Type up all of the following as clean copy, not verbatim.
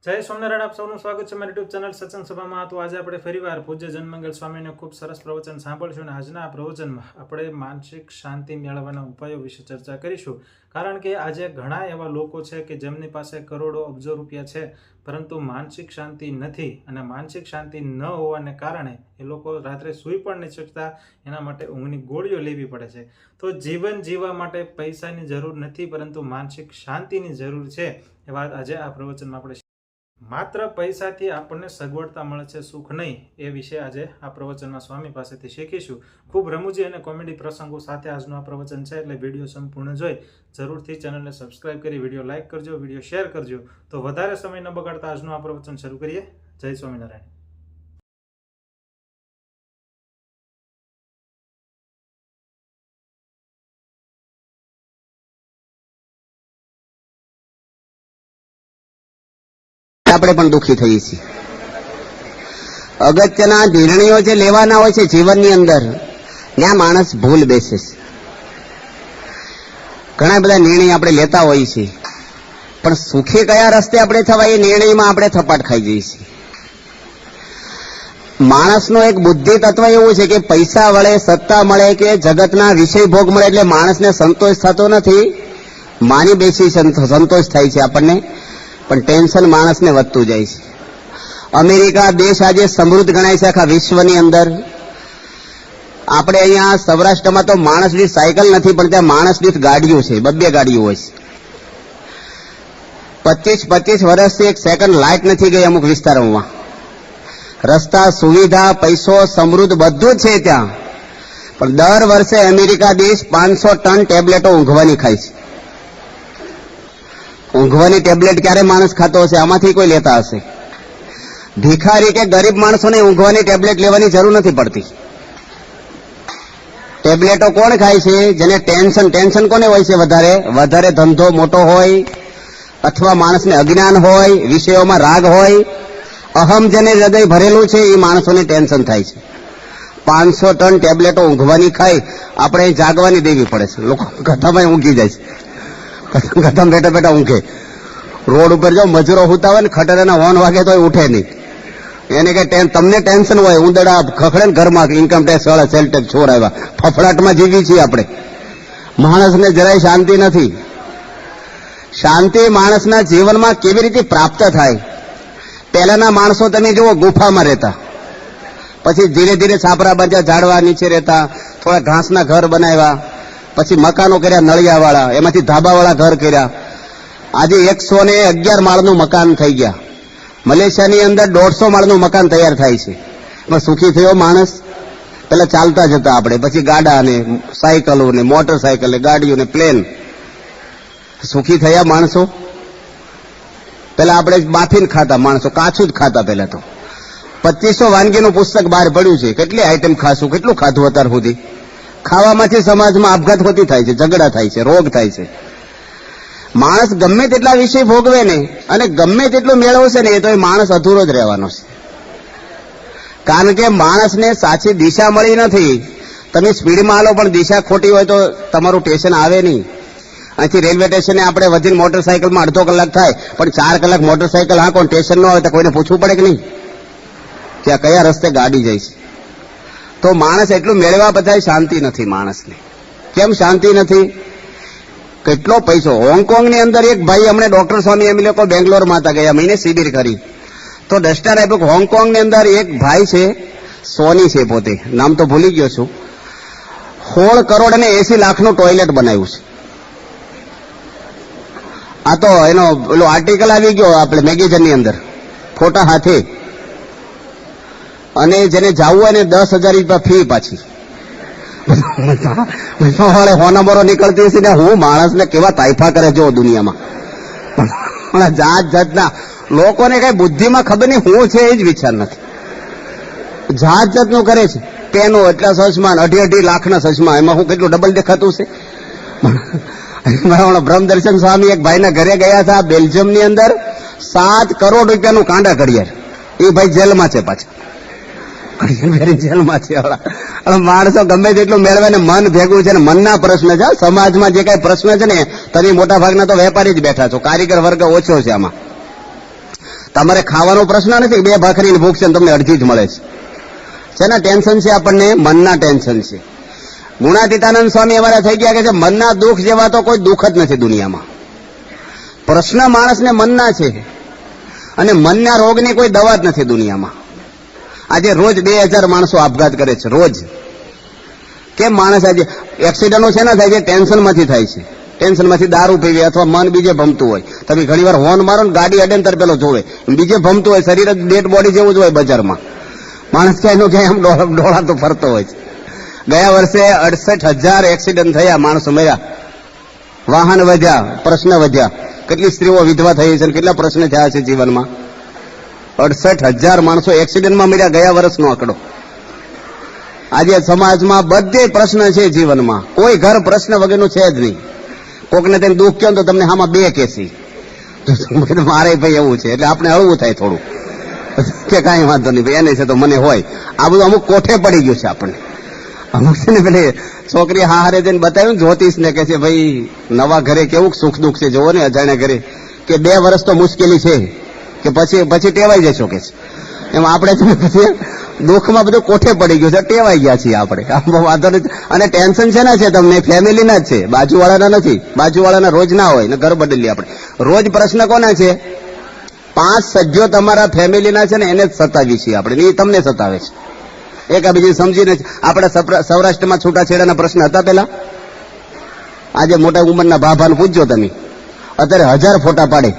જય સ્વામિનારાયણ, આપ સૌનું સ્વાગત છે મારી યુટ્યુબ ચેનલ સત્સંગ સભામાં। તો આજે આપણે ફરીવાર પૂજ્ય જનમંગલ સ્વામીનું ખૂબ સરસ પ્રવચન સાંભળશું અને આજના આ પ્રવચનમાં આપણે માનસિક શાંતિ મેળવવાના ઉપાયો વિશે ચર્ચા કરીશું। કારણ કે આજે ઘણા એવા લોકો છે કે જેમની પાસે કરોડો અબજો રૂપિયા છે પરંતુ માનસિક શાંતિ નથી, અને માનસિક શાંતિ ન હોવાને કારણે એ લોકો રાત્રે સૂઈ પણ નથી શકતા, એના માટે ઊંઘની ગોળીઓ લેવી પડે છે। તો જીવન જીવવા માટે પૈસાની જરૂર નથી પરંતુ માનસિક શાંતિની જરૂર છે, એ વાત આજે આ પ્રવચનમાં આપણે માત્ર પૈસાથી આપણને સગવડતા મળે છે, સુખ નહીં, એ વિશે આજે આ પ્રવચનમાં સ્વામી પાસેથી શીખીશું। ખૂબ રમૂજી અને કોમેડી પ્રસંગો સાથે આજનું આ પ્રવચન છે, એટલે વિડીયો સંપૂર્ણ જોઈ જરૂરથી ચેનલને સબસ્ક્રાઇબ કરી વિડીયો લાઇક કરજો, વિડીયો શેર કરજો। તો વધારે સમય ન બગાડતા આજનું આ પ્રવચન શરૂ કરીએ। જય સ્વામિનારાયણ। આપણે પણ દુઃખી થઈએ છીએ। અગત્યના નિર્ણયો જે લેવાના હોય છે જીવનની અંદર, ત્યાં માણસ ભૂલ બેસે છે। ઘણા બધા નિર્ણય આપણે લેતા હોઈએ છીએ, પણ સુખી કયા રસ્તે આપણે થવા એ નિર્ણયમાં આપણે થપાટ ખાઈ જઈએ છીએ। માણસનો એક બુદ્ધિ તત્વ એવું છે કે પૈસા મળે, સત્તા મળે કે જગતના વિષય ભોગ મળે એટલે માણસને સંતોષ થતો નથી, માની બેસી સંતોષ થાય છે આપણને, પણ ટેન્શન માણસને વધતું જાય છે। અમેરિકા દેશ આજે સમૃદ્ધ ગણાય છે આખા વિશ્વની અંદર। આપણે અહીંયા સૌરાષ્ટ્રમાં તો માણસ દીઠ સાયકલ નથી, પણ ત્યાં માણસ દીઠ ગાડીઓ છે, બબ્બે ગાડીઓ હોય છે। 25 વર્ષથી એક સેકન્ડ લાઇટ નથી ગઈ અમુક વિસ્તારોમાં। રસ્તા, સુવિધા, પૈસો, સમૃદ્ધ બધું જ છે ત્યાં, પણ દર વર્ષે અમેરિકા દેશ 500 ટન ટેબ્લેટો ઊંઘવાની ખાય છે। ઊંઘવાની ટેબ્લેટ ક્યારે માણસ ખાતો હશે? આમાંથી કોઈ લેતા હશે? ભિખારી કે ગરીબ માણસોને ઊંઘવાની ટેબ્લેટ લેવાની જરૂર નથી પડતી। ટેબ્લેટો કોણ ખાય છે? જેને ટેન્શન કોને હોય છે? વધારે ધંધો મોટો હોય, અથવા માણસને અજ્ઞાન હોય, વિષયોમાં રાગ હોય, અહમ જેને હૃદય ભરેલું છે એ માણસોને ટેન્શન થાય છે। 500 ટન ટેબ્લેટો ઊંઘવાની ખાય, આપણે જાગવાની દેવી પડે છે। લોકો ગધામાં ઊંઘી જાય છે, ગધમ બેઠા બેઠા ઊંઘે। રોડ ઉપર જાઓ, મજૂરો હુતા હોય ને, ખટરાના હોર્ન વાગે તો ઉઠે નહીં, એને કે તમને ટેન્શન હોય, ઉંદડા ખખડે ને ઘરમાં, ઇન્કમ ટેક્સ વાળા, સેલ ટેક્સ ચોર આવ્યા, ફફડાટમાં જીવી છીએ આપણે। માણસને જરાય શાંતિ નથી। શાંતિ માણસના જીવનમાં કેવી રીતે પ્રાપ્ત થાય? પહેલાના માણસો તમે જુઓ, ગુફામાં રહેતા, પછી ધીરે ધીરે છાપરા બાંધ્યા, ઝાડવા નીચે રહેતા, થોડા ઘાસના ઘર બનાવ્યા, પછી મકાનો કર્યા નળિયાવાળા, એમાંથી ધાબાવાળા ઘર કર્યા। આજે 111 માળનું મકાન થઈ ગયા। મલેશિયાની અંદર 150 માળનું મકાન તૈયાર થાય છે। એમાં સુખી થયો માણસ? પેલા ચાલતા જતા આપણે, પછી ગાડા ને સાયકલો ને મોટરસાયકલ ને ગાડીઓ ને પ્લેન, સુખી થયા માણસો? પેલા આપણે બાફીને ખાતા માણસો, કાચું જ ખાતા પેલા તો। 2500 વાનગીનું પુસ્તક બહાર પડ્યું છે, કેટલી આઈટમ ખાશું, કેટલું ખાધું અત્યાર સુધી? ખાવામાંથી સમાજમાં આપઘાત હોતી થાય છે, ઝઘડા થાય છે, રોગ થાય છે। માણસ ગમે તેટલા વિષય ભોગવે ને અને ગમે તેટલું મેળવશે ને, એ તો એ માણસ અધૂરો જ રહેવાનો છે। કારણ કે માણસને સાચી દિશા મળી નથી। તમે સ્પીડમાં હાલો પણ દિશા ખોટી હોય તો તમારું સ્ટેશન આવે નહીં। અહીંથી રેલવે સ્ટેશને આપણે વધીને મોટરસાયકલમાં અડધો કલાક થાય, પણ 4 કલાક મોટરસાયકલ હાંકો, સ્ટેશન ન આવે તો કોઈને પૂછવું પડે કે નહીં કે આ કયા રસ્તે ગાડી જાય છે? તો માણસ એટલું મેળવ્યા પછી શાંતિ નથી માણસને। કેમ શાંતિ નથી? કેટલો પૈસો! હોંગકોંગની અંદર એક ભાઈ, હમણે ડોક્ટર સ્વામી એમ લોકો બેંગ્લોરમાં હતા, ગયા મહિને શિબિર કરી, તો ડસ્ટર આપ્યું। હોંગકોંગની અંદર એક ભાઈ છે, સોની છે પોતે, નામ તો ભૂલી ગયો છું, 16 કરોડ અને 80 લાખનું ટોયલેટ બનાવ્યું છે। આ તો એનો પેલો આર્ટિકલ આવી ગયો આપણે મેગેઝિનની અંદર, ફોટા હાથે, અને જેને જવું હોય ને 10,000 રૂપિયા ફી પાછી। હોનામરો નીકળતી હશે ને, હું માણસને કેવા તાઇફા કરે જો દુનિયામાં। જાત જાતના લોકોને કઈ બુદ્ધિમાં ખબર નહીં હું છે એ જ વિચાર નથી, જાત જાતનું કરે છે। પેનો એટલા સચમાન, 2.5 લાખના સચમા, એમાં હું કેટલું ડબલ દેખાતું છે। બ્રહ્મદર્શન સ્વામી એક ભાઈના ઘરે ગયા હતા બેલ્જિયમની અંદર, 7 કરોડ રૂપિયાનું કાંડા ઘડિયાળ, એ ભાઈ જેલમાં છે પાછા, જેલમાં છે। માણસો ગમે તેટલું મેળવે ને મન ભેગું છે ને, મનના પ્રશ્ન છે। સમાજમાં જે કઈ પ્રશ્ન છે ને, તમે મોટા ભાગના તો વેપારી જ બેઠા છો, કારીગર વર્ગ ઓછો છે આમાં। તમારે ખાવાનો પ્રશ્ન નથી, 2 ભાખરીની ભૂખ છે ને તમને અડધી જ મળે છે. શેના ટેન્શન છે આપણને? મનના ટેન્શન છે. ગુણાતીતાનંદ સ્વામી અમારા થઈ ગયા કે છે મનના દુઃખ જેવા તો કોઈ દુઃખ જ નથી દુનિયામાં. પ્રશ્ન માણસને મનના છે, અને મનના રોગની કોઈ દવા જ નથી દુનિયામાં. આજે રોજ 2000 માણસો આપઘાત કરે છે, રોજ. કેમ માણસ આજે એક્સિડન્ટો શેના થાય છે? ટેન્શનમાંથી થાય છે. ટેન્શનમાંથી દારૂ પીવે અથવા મન બીજે ભમતું હોય. તમે ઘણી વાર હોર્ન મારો ને ગાડી અડેન્તર પેલો જોવે, બીજે ભમતું હોય, શરીર ડેડ બોડી જેવું જ હોય બજારમાં. માણસ ક્યાંય ક્યાંય આમ ડોળાતો ફરતો હોય છે. ગયા વર્ષે 68,000 એક્સિડન્ટ થયા, માણસો મર્યા, વાહન વધ્યા, પ્રશ્ન વધ્યા. કેટલી સ્ત્રીઓ વિધવા થઈ છે, કેટલા પ્રશ્ન થયા છે જીવનમાં. 68,000 માણસો એક્સિડન્ટમાં મર્યા, ગયા વર્ષનો આંકડો. આજે સમાજમાં બધે પ્રશ્ન છે જીવનમાં, કોઈ ઘર પ્રશ્ન વગરનું છે જ નહીં. કોકને તેમ દુઃખ કહો તો તમને આમાં 2 કેસી. મારે ભાઈ એવું છે, એટલે આપણે હળવું થાય થોડું કે કાંઈ વાંધો નહીં ભાઈ, એને છે તો મને હોય. આ બધું અમુક કોઠે પડી ગયું છે આપણને. અમુક છે ને પેલી છોકરી હારે જઈને બતાવ્યું જ્યોતિષ ને કે છે ભાઈ નવા ઘરે કેવું સુખ દુઃખ છે, જોવો ને અજાણ્યા ઘરે, કે 2 વર્ષ તો મુશ્કેલી છે, કે પછી ટેવાઈ જશો કે છે. એમ આપણે છે ને પછી દુઃખમાં બધું કોઠે પડી ગયું છે, ટેવાઈ ગયા છીએ આપણે. વાંધો નથી. અને ટેન્શન છે ને છે તમને ફેમિલીના જ છે, બાજુવાળાના નથી. બાજુવાળાના રોજ ના હોય ને ઘર બદલી આપણે. રોજ પ્રશ્ન કોના છે? 5 સભ્યો તમારા ફેમિલીના છે ને એને જ સતાવી છીએ આપણે, એ તમને સતાવે છે. એકાબીજી સમજીને આપણે સૌરાષ્ટ્રમાં છૂટાછેડાના પ્રશ્ન હતા પેલા. આજે મોટા ઉંમરના ભાભાને પૂછજો તમે, અત્યારે 1000 ફોટા પાડે,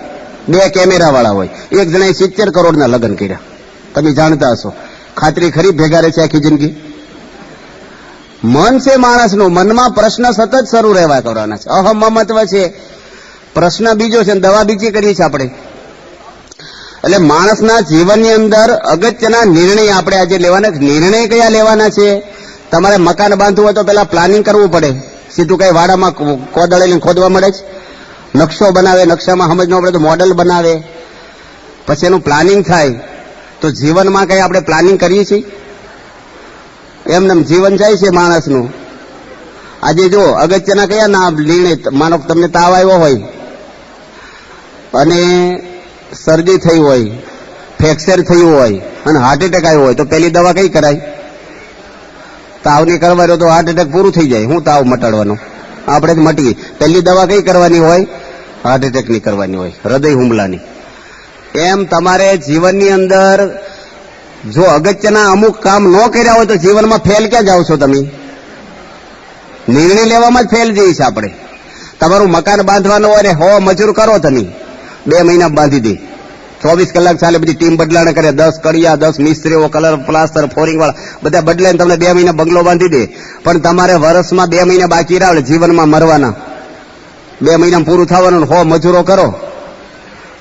2 કેમેરા વાળા હોય. એક જણાએ 70 કરોડના લગ્ન કર્યા, તમે જાણતા હશો. ખાતરી ખરી ભેગા રહે છે આખી જિંદગી? મન છે માણસનું, મનમાં પ્રશ્ન સતત શરૂ રહેવા કરવાના છે. અહમમત્વ છે, પ્રશ્ન બીજો છે, દવા બીજી કરીએ છીએ આપણે. એટલે માણસના જીવનની અંદર અગત્યના નિર્ણય આપણે આજે લેવાના. નિર્ણય કયા લેવાના છે? તમારે મકાન બાંધવું હોય તો પેલા પ્લાનિંગ કરવું પડે. સીધું કઈ વાડામાં કોદાળી ખોદવા મળે છે? નકશો બનાવે, નકશામાં સમજ ન પડે તો મોડલ બનાવે, પછી એનું પ્લાનિંગ થાય. તો જીવનમાં કઈ આપણે પ્લાનિંગ કરીએ છીએ? એમને જીવન જાય છે માણસનું. આજે જો અગત્યના કયા ના નિર્ણય, માનો તમને તાવ આવ્યો હોય અને શરદી થઈ હોય, ફ્રેક્ચર થયું હોય અને હાર્ટ એટેક આવ્યો હોય, તો પહેલી દવા કઈ કરાય? તાવની કરવાનો તો હાર્ટ એટેક પૂરું થઈ જાય. હું તાવ મટાડવાનો? આપણે જ મટી. પહેલી દવા કઈ કરવાની હોય? હાર્ટ એટેકની કરવાની હોય, હૃદય હુમલાની. એમ તમારે જીવનની અંદર જો અગત્યના અમુક કામ ન કર્યા હોય તો જીવનમાં ફેલ ક્યાં જાઓ છો તમે? નિર્ણય લેવામાં જ ફેલ જઈએ છે આપણે. તમારું મકાન બાંધવાનું હોય ને 100 મજૂર કરો તમે, 2 મહિના બાંધી દે. 24 કલાક ચાલે, બધી ટીમ બદલાણ કરે, 10 કડિયા, 10 મિસ્ત્રીઓ, કલર, પ્લાસ્ટર, ફોરિંગ વાળા બધા બદલાઈને તમને 2 મહિના બંગલો બાંધી દે. પણ તમારે વર્ષમાં 2 મહિના બાકી રહે જીવનમાં મરવાના. 2 મહિના પૂરું થવાનું, 100 મજૂરો કરો,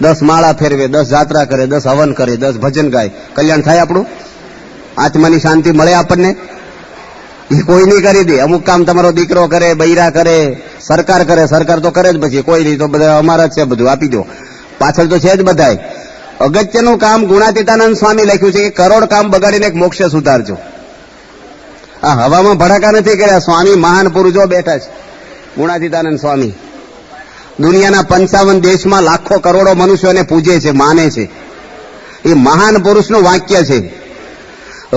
10 માળા ફેરવે, 10 જાત્રા કરે, 10 હવન કરે, 10 ભજન ગાય, કલ્યાણ થાય આપણું? આત્માની શાંતિ મળે આપણને? એ કોઈ નહીં કરી દે. અમુક કામ તમારો દીકરો કરે, બૈરા કરે, સરકાર કરે. સરકાર તો કરે જ, પછી કોઈ નહીં તો બધા અમારા જ છે, બધું આપી દો. પાછળ તો છે જ બધાય. અગત્યનું કામ ગુણાતીતાનંદ સ્વામી લખ્યું છે કે કરોડ કામ બગાડીને એક મોક્ષ સુધારજો. આ હવામાં ભડાકા નથી કર્યા. સ્વામી મહાન પુરુષો બેઠા છે, ગુણાતીતાનંદ સ્વામી. દુનિયાના 55 દેશમાં લાખો કરોડો મનુષ્યોને પૂજે છે, માને છે. એ મહાન પુરુષનું વાક્ય છે.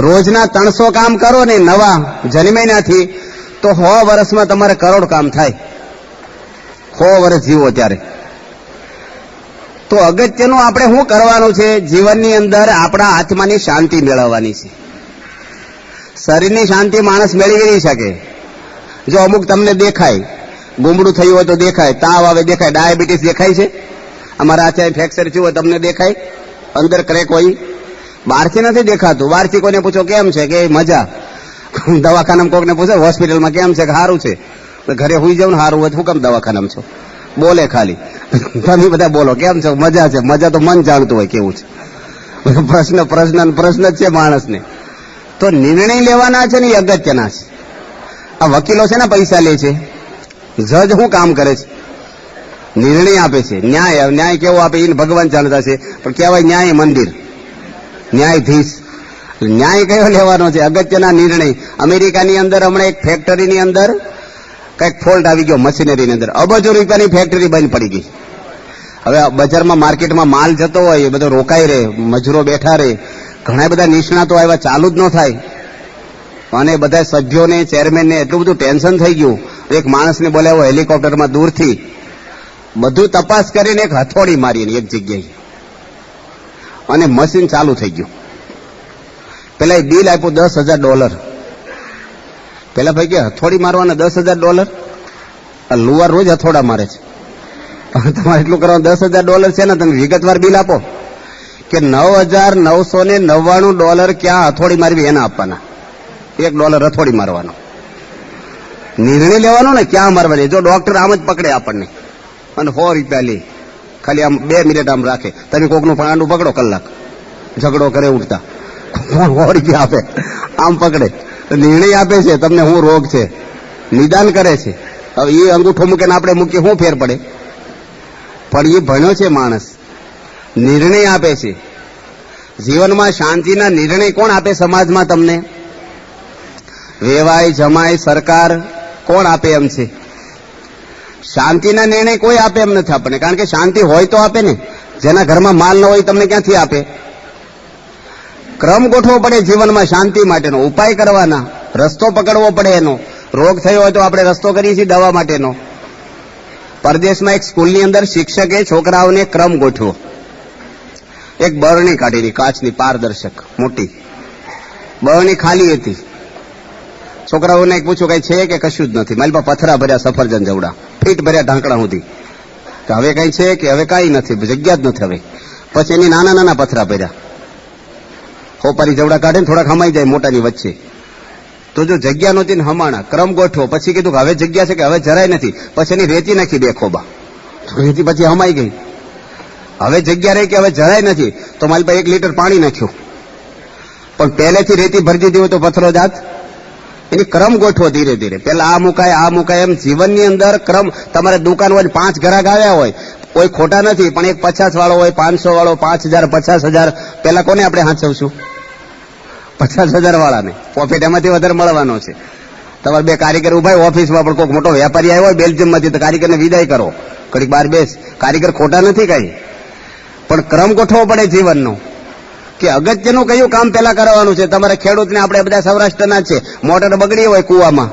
રોજના 300 કામ કરો ને નવા જન્મેનાથી, તો 100 વર્ષમાં તમારે કરોડ કામ થાય. 100 વર્ષ જીવો ત્યારે. તો અગત્યનું આપણે શું કરવાનું છે જીવનની અંદર? આપણા આત્માની શાંતિ મેળવવાની છે. શરીરની શાંતિ માણસ મેળવી નહીં શકે. જો અમુક તમને દેખાય, ગુમડું થયું હોય તો દેખાય, તાવ આવે દેખાય, ડાયાબિટીસ દેખાય છે, અમારા આચાર્ય ફ્રેક્ચર થયું હોય તમને દેખાય, અંદર ક્રેક હોય, બહારથી નથી દેખાતું. બહારથી કોઈને પૂછો કેમ છે, કે મજા. દવાખાનામાં કોકને પૂછો હોસ્પિટલમાં કેમ છે, કે સારું છે. ઘરે હુઈ જાવ ને સારું હોય, શું કામ દવાખાનામાં છો? બોલે ખાલી. તમે બધા બોલો કેમ છે? મજા છે. મજા તો મન જાણતું હોય કેવું છે. પ્રશ્ન જ છે માણસને. તો નિર્ણય લેવાના છે ને એ અગત્યના છે. આ વકીલો છે ને પૈસા લે છે, જજ શું કામ કરે છે? નિર્ણય આપે છે. ન્યાય કેવો આપે એને ભગવાન જાણતા છે, પણ કહેવાય ન્યાય મંદિર, ન્યાયાધીશ. ન્યાય કયો લેવાનો છે? અગત્યના નિર્ણય. અમેરિકાની અંદર હમણાં એક ફેક્ટરીની અંદર કઈક ફોલ્ટ આવી ગયો, મશીનરીની અંદર અબજો રૂપિયાની ફેક્ટરી બંધ પડી ગઈ. હવે બજારમાં માર્કેટમાં માલ જતો હોય એ બધો રોકાઈ રહે, મજૂરો બેઠા રહે, ઘણા બધા નિષ્ણાતો આવ્યા, ચાલુ જ ન થાય. અને બધા સભ્યોને, ચેરમેનને એટલું બધું ટેન્શન થઈ ગયું. એક માણસને બોલાવ્યો હેલિકોપ્ટરમાં દૂરથી, બધું તપાસ કરીને એક હથોડી મારીને એક જગ્યાએ, અને મશીન ચાલુ થઈ ગયું. પેલા એ બિલ આપ્યું $10,000. પેલા ભાઈ કે હથોડી મારવાના $10,000? આ લુવાર રોજ હથોડા મારે છે, તમારે એટલું કરવાનું $10,000 છે ને, તમે વિગતવાર બિલ આપો. કે $9,999 ક્યાં હથોડી મારવી એના આપવાના, $1 હથોડી મારવાનો. નિર્ણય લેવાનો ને ક્યાં મારવાની. જો ડોક્ટર આમ જ પકડે આપણને અને ₹100 લે, ખાલી આમ 2 મિનિટ આમ રાખે, તમે કોકનું પાંડું પકડો કલાક, ઝઘડો કરે ઉઠતા, ₹100 આપે, આમ પકડે, નિર્ણય આપે છે તમને શું રોગ છે, નિદાન કરે છે. હવે એ અંગૂઠો મૂકે ને આપણે મૂકીએ શું ફેર પડે? પણ એ ભણ્યો છે માણસ, નિર્ણય આપે છે. જીવનમાં શાંતિના નિર્ણય કોણ આપે સમાજમાં તમને? વેવાય, જમાય, સરકાર કોણ આપે એમ છે? શાંતિના નિર્ણય કોઈ આપે એમ નથી આપણને, કારણ કે શાંતિ હોય તો આપે ને. જેના ઘરમાં માલ ન હોય તમને ક્યાંથી આપે? ક્રમ ગોઠવો પડે જીવનમાં શાંતિ માટેનો, ઉપાય કરવાના, રસ્તો પકડવો પડે એનો. રોગ થયો હોય તો આપણે રસ્તો કરીએ છીએ દવા માટેનો. પરદેશમાં એક સ્કૂલની અંદર શિક્ષકે છોકરાઓને ક્રમ ગોઠવો. એક બરણી કાઢેલી, કાચની, પારદર્શક, મોટી બરણી ખાલી હતી. છોકરાઓને પૂછ્યું કઈ છે કે કશું જ નથી. મારી પાસે પથરા ભર્યા, સફરજન જવડા, ફીટ ભર્યા ઢાંકણા સુધી. હવે કઈ છે કે હવે કઈ નથી, જગ્યા જ નથી હવે. પછી એની નાના નાના પથરા ભર્યા, હોપારી જવડા કાઢે ને થોડાક હમાઈ જાય મોટાની વચ્ચે. તો જો જગ્યા નહોતી ને હમાણા, ક્રમ ગોઠવો. પછી કીધું કે હવે જગ્યા છે કે હવે જરાય નથી. પછી એની રેતી નાખી 2 ખોબા, રેતી પછી હમાઈ ગઈ. હવે જગ્યા રહી કે હવે જરાય નથી, તો મારી પાસે 1 લીટર પાણી નાખ્યું. પણ પહેલેથી રેતી ભરી દીધી હોય તો પથરો જાત. એની ક્રમ ગોઠવો ધીરે ધીરે. પેલા આ મુકાય, આ મુકાય, એમ જીવનની અંદર ક્રમ. તમારે દુકાન હોય 5 ગ્રાહક આવ્યા હોય, કોઈ ખોટા નથી, પણ એક 50 વાળો હોય, 500 વાળો, 5000, 50,000, પેલા કોને આપણે હાંચવશું? 50,000 વાળાને. પ્રોફિટ એમાંથી વધારે મળવાનો છે. તમારે 2 કારીગર ઉભા હોય ઓફિસમાં, પણ કોઈ મોટો વેપારી આવ્યો હોય બેલ્જિયમમાંથી, તો કારીગરને વિદાય કરો, ઘડીક બહાર બેસ. કારીગર ખોટા નથી કઈ, પણ ક્રમ ગોઠવો પડે જીવનનો. કે અગત્યનું કયું કામ પેલા કરવાનું છે. તમારે ખેડૂતને, આપણે બધા સૌરાષ્ટ્રના જ છે, મોટર બગડી હોય કુવામાં,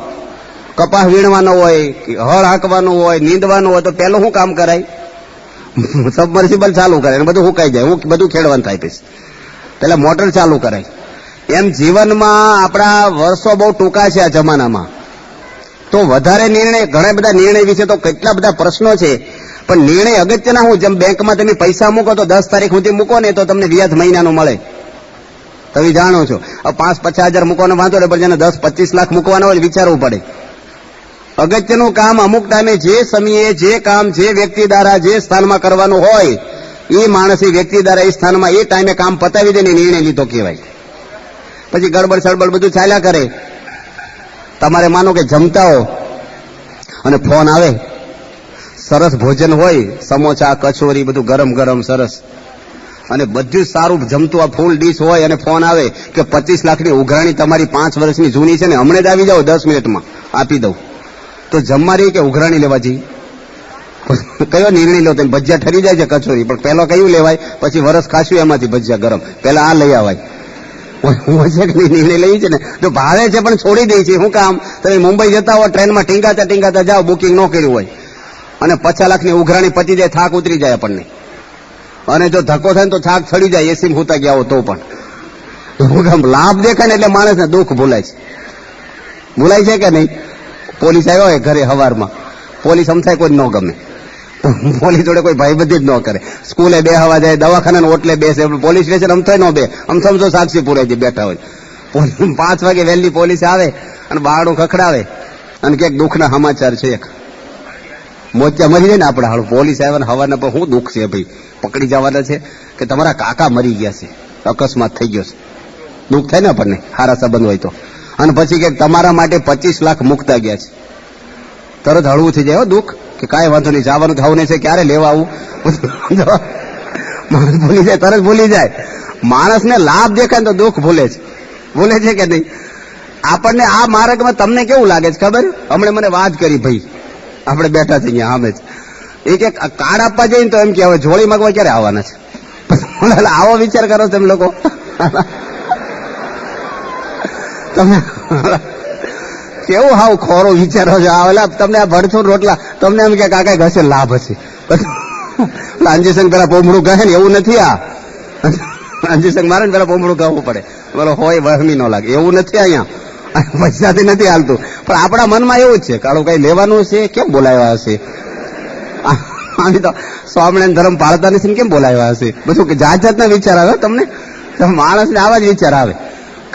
કપાસ વીણવાનો હોય, હળ હાંકવાનું હોય, નીંદવાનું હોય, તો પેલું શું કામ કરાય? સબમર્સિબલ ચાલુ કરે, બધું હુકાઈ જાય, બધું ખેડવાનું થાય. પછી પેલા મોટર ચાલુ કરાય. એમ જીવનમાં આપણા વર્ષો બહુ ટૂંકા છે આ જમાનામાં, તો વધારે નિર્ણય, ઘણા બધા નિર્ણય વિશે તો કેટલા બધા પ્રશ્નો છે. પણ નિર્ણય અગત્યના હું, જેમ બેંકમાં તમે પૈસા મૂકો તો 10 તારીખ સુધી મૂકો ને તો તમને વ્યાજ મહિનાનું મળે, તમે જાણો છો. 5-50 હજાર મૂકવાનો વાંધો નહીં, પણ જેને 10-25 લાખ મૂકવાના હોય વિચારવું પડે. અગત્યનું કામ અમુક ટાઈમે, જે સમયે, જે કામ, જે વ્યક્તિ દ્વારા, જે સ્થાનમાં કરવાનું હોય, એ માણસ, એ વ્યક્તિ દ્વારા, એ સ્થાનમાં, એ ટાઈમે કામ પતાવી દે ને નિર્ણય લીધો કહેવાય. પછી ગડબડ સડબડ બધું ચાલ્યા કરે. તમારે માનો કે જમતા હો અને ફોન આવે, સરસ ભોજન હોય, સમોસા, કચોરી, બધું ગરમ ગરમ સરસ, અને બધું સારું જમતું આ ફૂલ ડીશ હોય, અને ફોન આવે કે 25 લાખની ઉઘરાણી તમારી 5 વર્ષની જૂની છે ને, હમણાં જ આવી જાઓ, 10 મિનિટમાં આપી દઉં. તો જમવા રહી કે ઉઘરાણી લેવા જઈ? કયો નિર્ણય લો? તમે ભજીયા ઠરી જાય છે, કચોરી, પણ પહેલો કયું લેવાય? પછી વરસ ખાશું એમાંથી ભજીયા ગરમ, પહેલા આ લઈ આવાય. નિર્ણય લઈ છે ને, જો ભાવે છે પણ છોડી દે છે. શું કામ? તમે મુંબઈ જતા હો, ટ્રેનમાં ટીંગાતા ટીંગાતા જાઓ, બુકિંગ ન કર્યું હોય, અને 50 લાખની ઉઘરાણી પતી જાય, થાક ઉતરી જાય આપણને. અને જો ધક્કો થાય ને તો થાક ચડી જાય, એસી હુતા ગયા હો તો પણ. લાભ દેખાય ને એટલે માણસને દુઃખ ભૂલાય છે. ભૂલાય છે કે નહીં? પોલીસ આવ્યો હોય ઘરે હવારમાં, પોલીસ અમથાય કોઈ ન ગમે, પોલીસ જોડે કોઈ ભાઈબંધી જ ન કરે. સ્કૂલે બેહવા જાય, દવાખાના ઓટલે બેસે, પોલીસ સ્ટેશન અમથાય ન બે, સમજો સાક્ષી પુરાય બેઠા હોય. 5 વાગે વહેલી પોલીસ આવે અને બારણું ખખડાવે અને ક્યાંક દુઃખના સમાચાર છે. મોતિયા મરી જાય ને આપણે, હાલ પોલીસ આવ્યા ને હવાના પર શું દુઃખ છે ભાઈ, પકડી જવાના છે કે તમારા કાકા મરી ગયા છે, અકસ્માત થઈ ગયો છે. દુઃખ થાય ને આપણને, સારા સંબંધ હોય તો. અને પછી કે તમારા માટે 25 લાખ મૂકતા ગયા છે, તરત હળવું થઈ જાય દુઃખ, કે કાંઈ વાંધો નહીં, જવાનું થવું નહીં છે, ક્યારે લેવા આવું? માણસ ભૂલી જાય, તરત ભૂલી જાય. માણસને લાભ દેખાય તો દુઃખ ભૂલે છે કે નહીં? આપણને આ માર્ગમાં તમને કેવું લાગે છે ખબર? હમણાં મને વાત કરી ભાઈ, આપણે બેઠા છીએ અહીંયા સામે જ, એ કે કાર્ડ આપવા જઈએ ને તો એમ કે હવે જોડી માંગવા ક્યારે આવવાના છે. આવો વિચાર કરો તમે લોકો. તમે કેવું હાવ ખોરો વિચારો છો. આવેલા તમને આ ભરથું રોટલા તમને એમ કે કાકા ઘસે લાભ હશે. અંજીસંગ પેલા પોમડું કહે ને એવું નથી. આ અંજીસંગ મારે ને પેલા પોમડું કહેવું પડે. બોલો હોય વહમી ન લાગે એવું નથી. અહીંયા પૈસાથી નથી હાલતું. પણ આપણા મનમાં એવું જ છે કાળું કઈ લેવાનું છે કેમ બોલાવ્યા હશે. આની તો સ્વામિનારાયણ ધર્મ પાળતા નથી કેમ બોલાવ્યા હશે. બધું જાત જાતના વિચાર આવે તમને. માણસને આવા જ વિચાર આવે.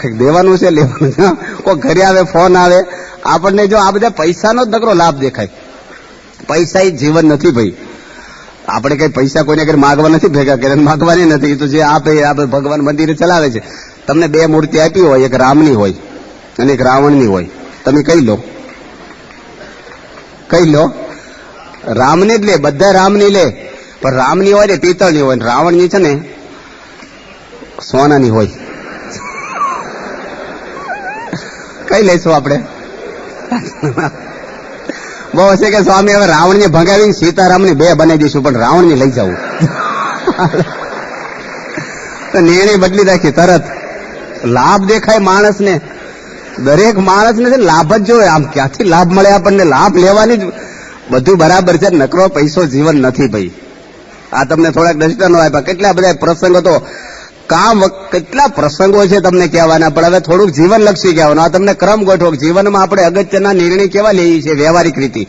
કઈક દેવાનું છે લેવાનું છે. કોઈ ઘરે આવે ફોન આવે આપણને. જો આ બધા પૈસાનો જ નકરો લાભ દેખાય. પૈસા એ જીવન નથી ભાઈ. આપણે કઈ પૈસા કોઈને ઘરે માગવા નથી ભેગા કર્યા. માગવાની નથી. એ તો જે આપે આપણે ભગવાન મંદિરે ચલાવે છે. તમને બે મૂર્તિ આપી હોય, એક રામની હોય અને એક રાવણની હોય. તમે કઈ લો? કઈ લો? રામની જ લે. બધા રામની લે. પણ રામની હોય ને પિત્તળની હોય, રાવણની છે ને સોનાની હોય. કઈ લઈશું આપણે? બહુ છે કે સ્વામી હવે રાવણને ભગાવી સીતારામની બે બનાવી દઈશું, પણ રાવણની લઈ જવું. તો નિર્ણય બદલી રાખી તરત. લાભ દેખાય માણસને. દરેક માણસને છે લાભ જ જોવે. આમ ક્યાંથી લાભ મળે આપણને? લાભ લેવાની જ બધું બરાબર છે. નકરો પૈસો જીવન નથી ભાઈ. આ તમને થોડાક દૃષ્ટાંતો આપ્યા. કેટલા બધા પ્રસંગો તો કેટલા પ્રસંગો છે તમને કહેવાના. પણ હવે થોડુંક જીવન લક્ષી કહેવાનું. આ તમને ક્રમ ગોઠવો. જીવનમાં આપણે અગત્યના નિર્ણય કેવા લઈએ છીએ વ્યવહારિક રીતે.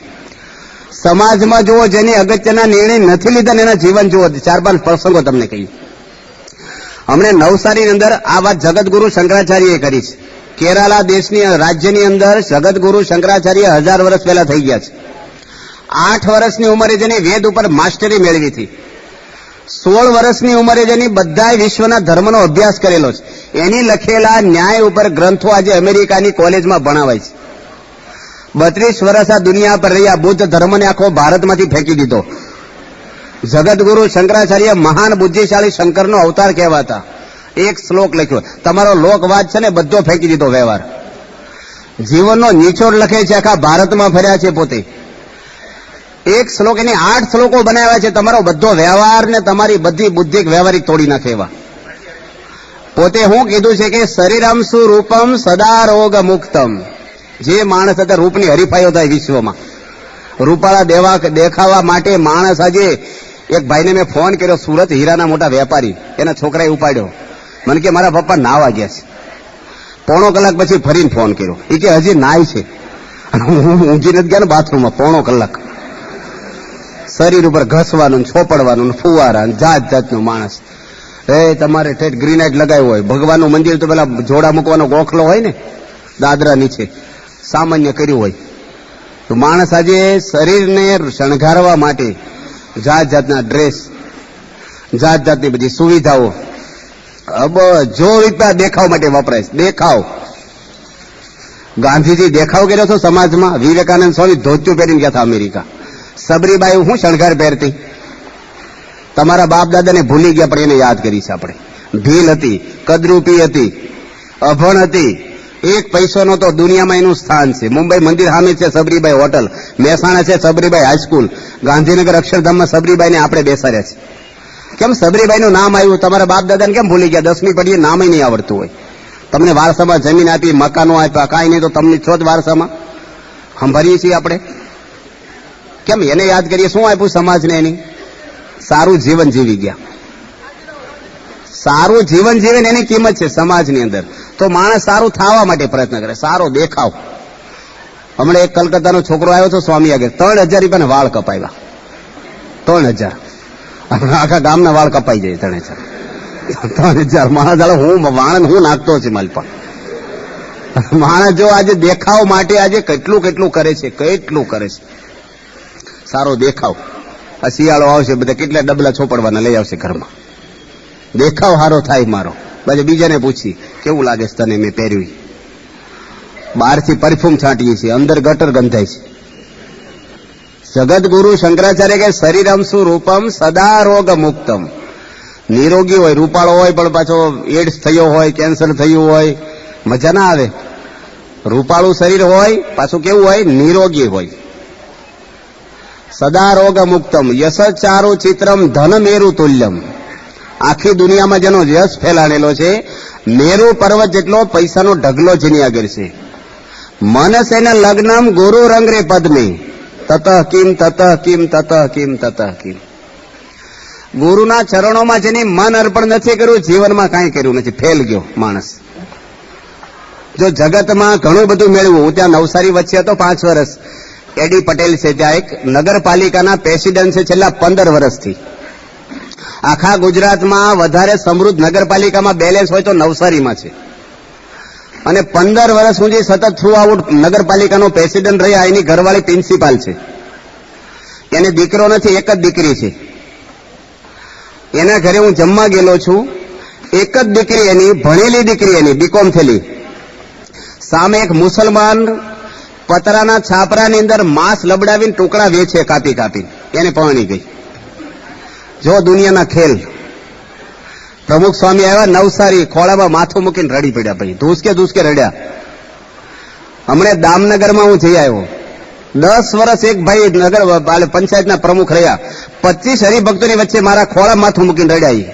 સમાજમાં જુઓ જેની અગત્યના નિર્ણય નથી લીધા ને એના જીવન જુઓ. 4-5 પ્રસંગો તમને કહી. હમણે નવસારીની અંદર આ વાત જગતગુરુ શંકરાચાર્યએ કરી છે. કેરાલા દેશની રાજ્યની અંદર જગતગુરુ શંકરાચાર્ય 1000 વર્ષ પહેલા થઈ ગયા છે. 8 વર્ષની ઉંમરે જેની વેદ ઉપર માસ્ટરી મેળવી હતી. 16 વર્ષની ઉંમરે જેની બધા વિશ્વના ધર્મનો અભ્યાસ કરેલો છે. એની લખેલા ન્યાય ઉપર ગ્રંથો આજે અમેરિકાની કોલેજમાં ભણાવાય છે. 32 વર્ષ આ દુનિયા પર રહ્યા. બુદ્ધ ધર્મને આખો ભારતમાંથી ફેંકી દીધો. જગતગુરુ શંકરાચાર્ય મહાન બુદ્ધિશાળી શંકરનો અવતાર કહેવાતા. એક શ્લોક લખ્યો. તમારો લોકવાદ છે ને બધો ફેંકી દીધો વ્યવહાર. જીવનનો નિચોડ લખે છે. આખા ભારતમાં ફર્યા છે પોતે. એક શ્લોક એની 8 શ્લોકો બનાવ્યા છે. તમારો બધો વ્યવહાર ને તમારી બધી બુદ્ધિ વ્યવહારિક તોડી નાખે એવા. પોતે હું કીધું છે કે શરીરમ સુરૂપમ સદા રોગ મુક્તમ. જે માણસ અત્યારે રૂપની હરીફાઈઓ થાય વિશ્વમાં, રૂપાળા દેખાવા માટે માણસ. આજે એક ભાઈને મેં ફોન કર્યો, સુરત હીરાના મોટા વેપારી. એના છોકરાએ ઉપાડ્યો. મને કે મારા પપ્પા નાવા ગયા છે. પોણો કલાક પછી ફરીને ફોન કર્યો. એ કે હજી નાય છે. હું ઊંઘી નથી ગયા ને બાથરૂમમાં પોણો કલાક. શરીર ઉપર ઘસવાનું, છોપડવાનું, ફુવારા, જાત જાતનું માણસ. તમારે ઠેઠ ગ્રીનાઇટ લગાવ્યું હોય. ભગવાનનું મંદિર તો પેલા જોડા મૂકવાનો ગોખલો હોય ને દાદરા નીચે, સામાન્ય કર્યું હોય. તો માણસ આજે શરીરને શણગારવા માટે જાત જાતના ડ્રેસ, જાત જાતની બધી સુવિધાઓ જો રીતના દેખાવ માટે વપરાય. દેખાવ. ગાંધીજી દેખાવ કર્યો હતો સમાજમાં. વિવેકાનંદ સ્વામી ધોતિયું પહેરીને ગયા હતા અમેરિકા. સબરીબાઈ શું શણગાર પહેરતી? તમારા બાપ દાદાને ભૂલી ગયા પણ એને યાદ કરી છે આપણે. ભીલ હતી, કદરૂપી હતી, અભણ હતી. એક પૈસો નો તો દુનિયામાં એનું સ્થાન છે. મુંબઈ મંદિર સામે છે સબરીબાઈ હોટલ, મહેસાણા છે સબરીબાઈ હાઈસ્કૂલ, ગાંધીનગર અક્ષરધામમાં સબરીબાઈને આપણે બેસાડ્યા છે. કેમ સબરીબાઈનું નામ આવ્યું? તમારા બાપ દાદાને કેમ ભૂલી ગયા? 10મી પડીએ નામ નહીં આવડતું હોય. તમને વારસામાં જમીન આપી, મકાનો આપ્યા, કાંઈ નહીં તો તમને છો જ વારસામાં સંભાળીએ છીએ આપણે. કેમ એને યાદ કરીએ? શું આપ્યું સમાજને? એની સારું જીવન જીવી ગયા. સારું જીવન જીવીને એની કિંમત છે સમાજની અંદર. તો માણસ સારું થવા માટે પ્રયત્ન કરે, સારો દેખાવ. હમણાં એક કલકત્તાનો છોકરો આવ્યો હતો સ્વામી આગળ. 3000 રૂપિયાના વાળ કપાવ્યા. 3000. આખા ગામના વાળ કપાઈ જાય. 3000 માણસ હું વાણ હું નાખતો છે માલ પણ. માણસ જો આજે દેખાવ માટે આજે કેટલું કેટલું કરે છે, કેટલું કરે છે. સારો દેખાવ. આ શિયાળો આવશે, બધા કેટલા ડબલા છોપડવાના લઈ આવશે ઘરમાં. દેખાવ સારો થાય મારો. પછી બીજાને પૂછી કેવું લાગે છે તને મેં પહેર્યું. બહારથી પરફ્યુમ છાંટીએ છીએ, અંદર ગટર ગંધાય છે. જગતગુરુ શંકરાચાર્ય કે શરીરમ સુરૂપમ સદા રોગ મુક્તમ. નિરોગી હોય, રૂપાળો હોય પણ પાછો એડ્સ થયો હોય, કેન્સર થયું હોય, મજા ના આવે. રૂપાળું શરીર હોય પાછું કેવું હોય? નિરોગી હોય. સદા રોગ મુક્તમ યશ ચારુ ચિત્રમ ધન મેરુ તુલ્યમ. આખી દુનિયામાં જેનો યશ ફેલાણેલો છે, મેરુ પર્વત જેટલો પૈસાનો ઢગલો જેની આગળ છે. મનસ એને લગ્નમ ગુરુ રંગ રે પદ્મે તતઃ કિમ તતઃ કિમ તતઃ કિમ તતઃ કિમ. ગુરુના ચરણોમાં જેની મન અર્પણ નથી કર્યું, જીવનમાં કાંઈ કર્યું નથી, ફેલ ગયો માણસ. જો જગતમાં ઘણું બધું મેળવું, હું ત્યાં નવસારી વચ્ચે હતો 5 વર્ષ. એડી પટેલ છે, ત્યાં એક નગરપાલિકાના પ્રેસિડેન્ટ છે છેલ્લા 15 વર્ષથી. આખા ગુજરાતમાં વધારે સમૃદ્ધ નગરપાલિકામાં બેલેન્સ હોય તો નવસારીમાં છે. અને 15 વર્ષ સુધી સતત થ્રુ આઉટ નગરપાલિકાનો પ્રેસિડેન્ટ રહ્યા. એની ઘરવાળી પ્રિન્સિપાલ છે, એને દીકરો નથી, એક જ દીકરી છે. એના ઘરે હું જમવા ગયેલો છું. એક જ દીકરી એની, ભણેલી દીકરી એની, બીકોમ થયેલી. સામે એક મુસલમાન પતરાના છાપરાની અંદર માંસ લબડાવીને ટુકડા વેચે, કાપી કાપીને. એને પરણી ગઈ. જો દુનિયાના ખેલ. પ્રમુખ સ્વામી આવ્યા નવસારી, ખોળામાં માથું મૂકીને રડી પડ્યા. ભાઈ ધૂસકે રડ્યા. હમણે દામનગરમાં હું જઈ આવ્યો. 10 વર્ષ એક ભાઈ નગર પંચાયતના પ્રમુખ રહ્યા. 25 હરિભક્તોની વચ્ચે મારા ખોળામાં માથું મૂકીને રડ્યા.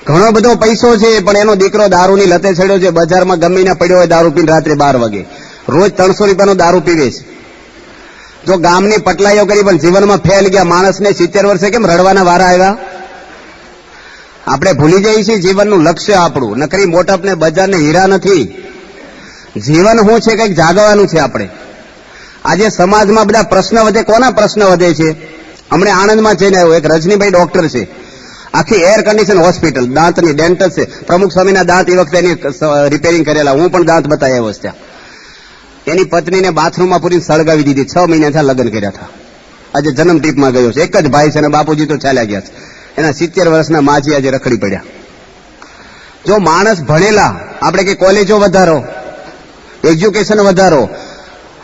ઘણો બધો પૈસો છે, પણ એનો દીકરો દારૂની લતે ચડ્યો છે. બજારમાં ગમીને પડ્યો હોય દારૂ પીને રાત્રે 12 વાગે. રોજ 300 રૂપિયાનો દારૂ પીવે છે. જો ગામની પટલાઈઓ કરી પણ જીવનમાં ફેલ ગયા. માણસને 70 વર્ષે કેમ રડવાના વારા આવ્યા? આપણે ભૂલી જઈએ છીએ જીવનનું લક્ષ્ય આપણું. નકરી મોટપ ને બજાર ને હીરા નથી. જીવન શું છે, કંઈક જાગવાનું છે આપણે. આજે સમાજમાં બધા પ્રશ્ન વધે. કોના પ્રશ્ન વધે છે? હમણે આણંદમાં જઈને આવ્યો, એક રજનીભાઈ ડોક્ટર છે, આખી એર કન્ડિશન હોસ્પિટલ, દાંતની ડેન્ટલ છે. પ્રમુખ સ્વામીના દાંત એ વખતે એની રિપેરિંગ કરેલા. હું પણ દાંત બતાવી આવ્યો ત્યાં. એની પત્નીને બાથરૂમમાં પૂરીને સળગાવી દીધી. 6 મહિના થયા લગ્ન કર્યા હતા. આજે જન્મ ટીપમાં ગયો છે. એક જ ભાઈ છે અને બાપુજી તો ચાલ્યા ગયા છે. એના 70 વર્ષના માજી આજે રખડી પડ્યા. જો માણસ ભણેલા, આપણે કે કોલેજો વધારો, એજ્યુકેશન વધારો.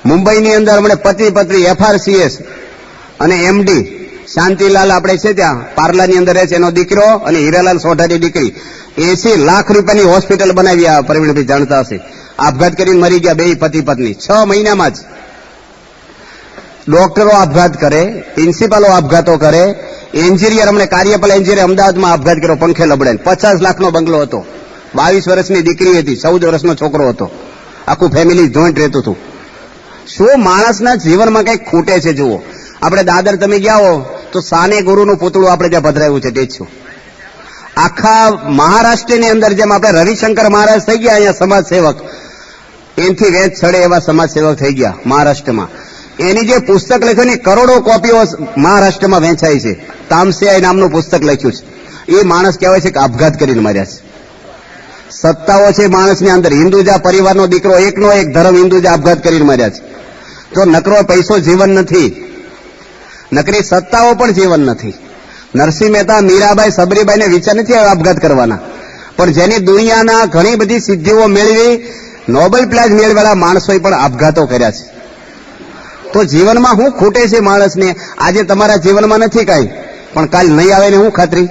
મુંબઈની અંદર હમણાં પતિ પત્ની FRCS અને MD શાંતિલાલ આપણે છે ત્યાં પાર્લાની અંદર રહે છે, એનો દીકરો અને હીરાલાલ સોઢાની દીકરી 80 લાખ રૂપિયાની હોસ્પિટલ બનાવી. આ પ્રવીણભાઈ જાણતા હશે. આપઘાત કરીને મરી ગયા બે પતિ પત્ની 6 મહિનામાં જ. ડોક્ટરો આપઘાત કરે, પ્રિન્સિપાલો આપઘાતો કરે, એન્જિનિયર, હમણાં કાર્યપાલ એન્જિનિયર અમદાવાદમાં આપઘાત કર્યો પંખે લબડાઈને. 50 લાખનો બંગલો હતો. 22 વર્ષની દીકરી હતી, 14 વર્ષનો છોકરો હતો. આખું ફેમિલી જોઈન્ટ રહેતું હતું. શું માણસના જીવનમાં કંઈક ખૂટે છે? જુઓ, આપણે દાદર તમે ગયા હો તો સાને ગુરુનું પૂતળું આપણે ત્યાં પધરાવ્યું છે, ટેચ્યુ. આખા મહારાષ્ટ્રની અંદર જેમ આપણે રવિશંકર મહારાજ થઈ ગયા અહીંયા સમાજ સેવક, એનથી વેચ ચડે એવા સમાજ સેવક થઈ ગયા મહારાષ્ટ્રમાં. એની જે પુસ્તક લખ્યું ની કરોડો કોપીઓ મહારાષ્ટ્રમાં વેચાય છે. તામસિયા નામનું પુસ્તક લખ્યું છે. એ માણસ કહેવાય છે કે આપઘાત કરીને મર્યા છે. સત્તાઓ છે માણસની અંદર. હિન્દુજા પરિવારનો દીકરો, એકનો એક ધર્મ હિન્દુજા આપઘાત કરીને મર્યા છે. તો નકરો પૈસો જીવન નથી, નકરી સત્તાઓ પણ જીવન નથી. નરસિંહ મહેતા, મીરાબાઈ, સબરીબાઈને વિચાર નથી આવ્યો આપઘાત કરવાના. પણ જેની દુનિયાના ઘણી બધી સિદ્ધિઓ મેળવી, નોબેલ પ્રાઇઝ મેળવેલા માણસોએ પણ આપઘાતો કર્યા છે. તો જીવનમાં શું ખૂટે છે માણસને? આજે તમારા જીવનમાં નથી કાંઈ, પણ કાલ નહીં આવે ને શું ખાતરી?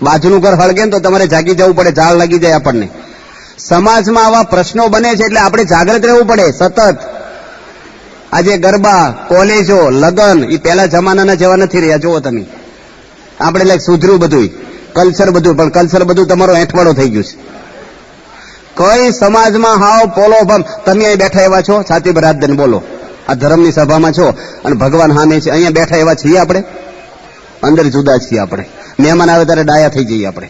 બાજુનું ઘર હળગે ને તો તમારે જાગી જવું પડે, ઝાડ લાગી જાય આપણને. સમાજમાં આવા પ્રશ્નો બને છે એટલે આપણે જાગૃત રહેવું પડે સતત. આજે ગરબા, કોલેજો, લગ્ન એ પહેલા જમાનાના જેવા નથી રહ્યા. જુઓ તમે, આપણે લાઈક સુધર્યું બધું, કલ્ચર બધું, પણ કલ્ચર બધું તમારો એઠવાડો થઈ ગયું છે. કઈ સમાજમાં હાવ પોલો ભમ. તમે અહીં બેઠા એવા છો, છાતી પર હાથ દઈને બોલો, આ ધર્મની સભામાં છો અને ભગવાન સામે છે. અહીંયા બેઠા એવા છીએ આપણે? અંદર જુદા છીએ આપણે. મહેમાન આવે ત્યારે ડાયા થઈ જઈએ આપણે.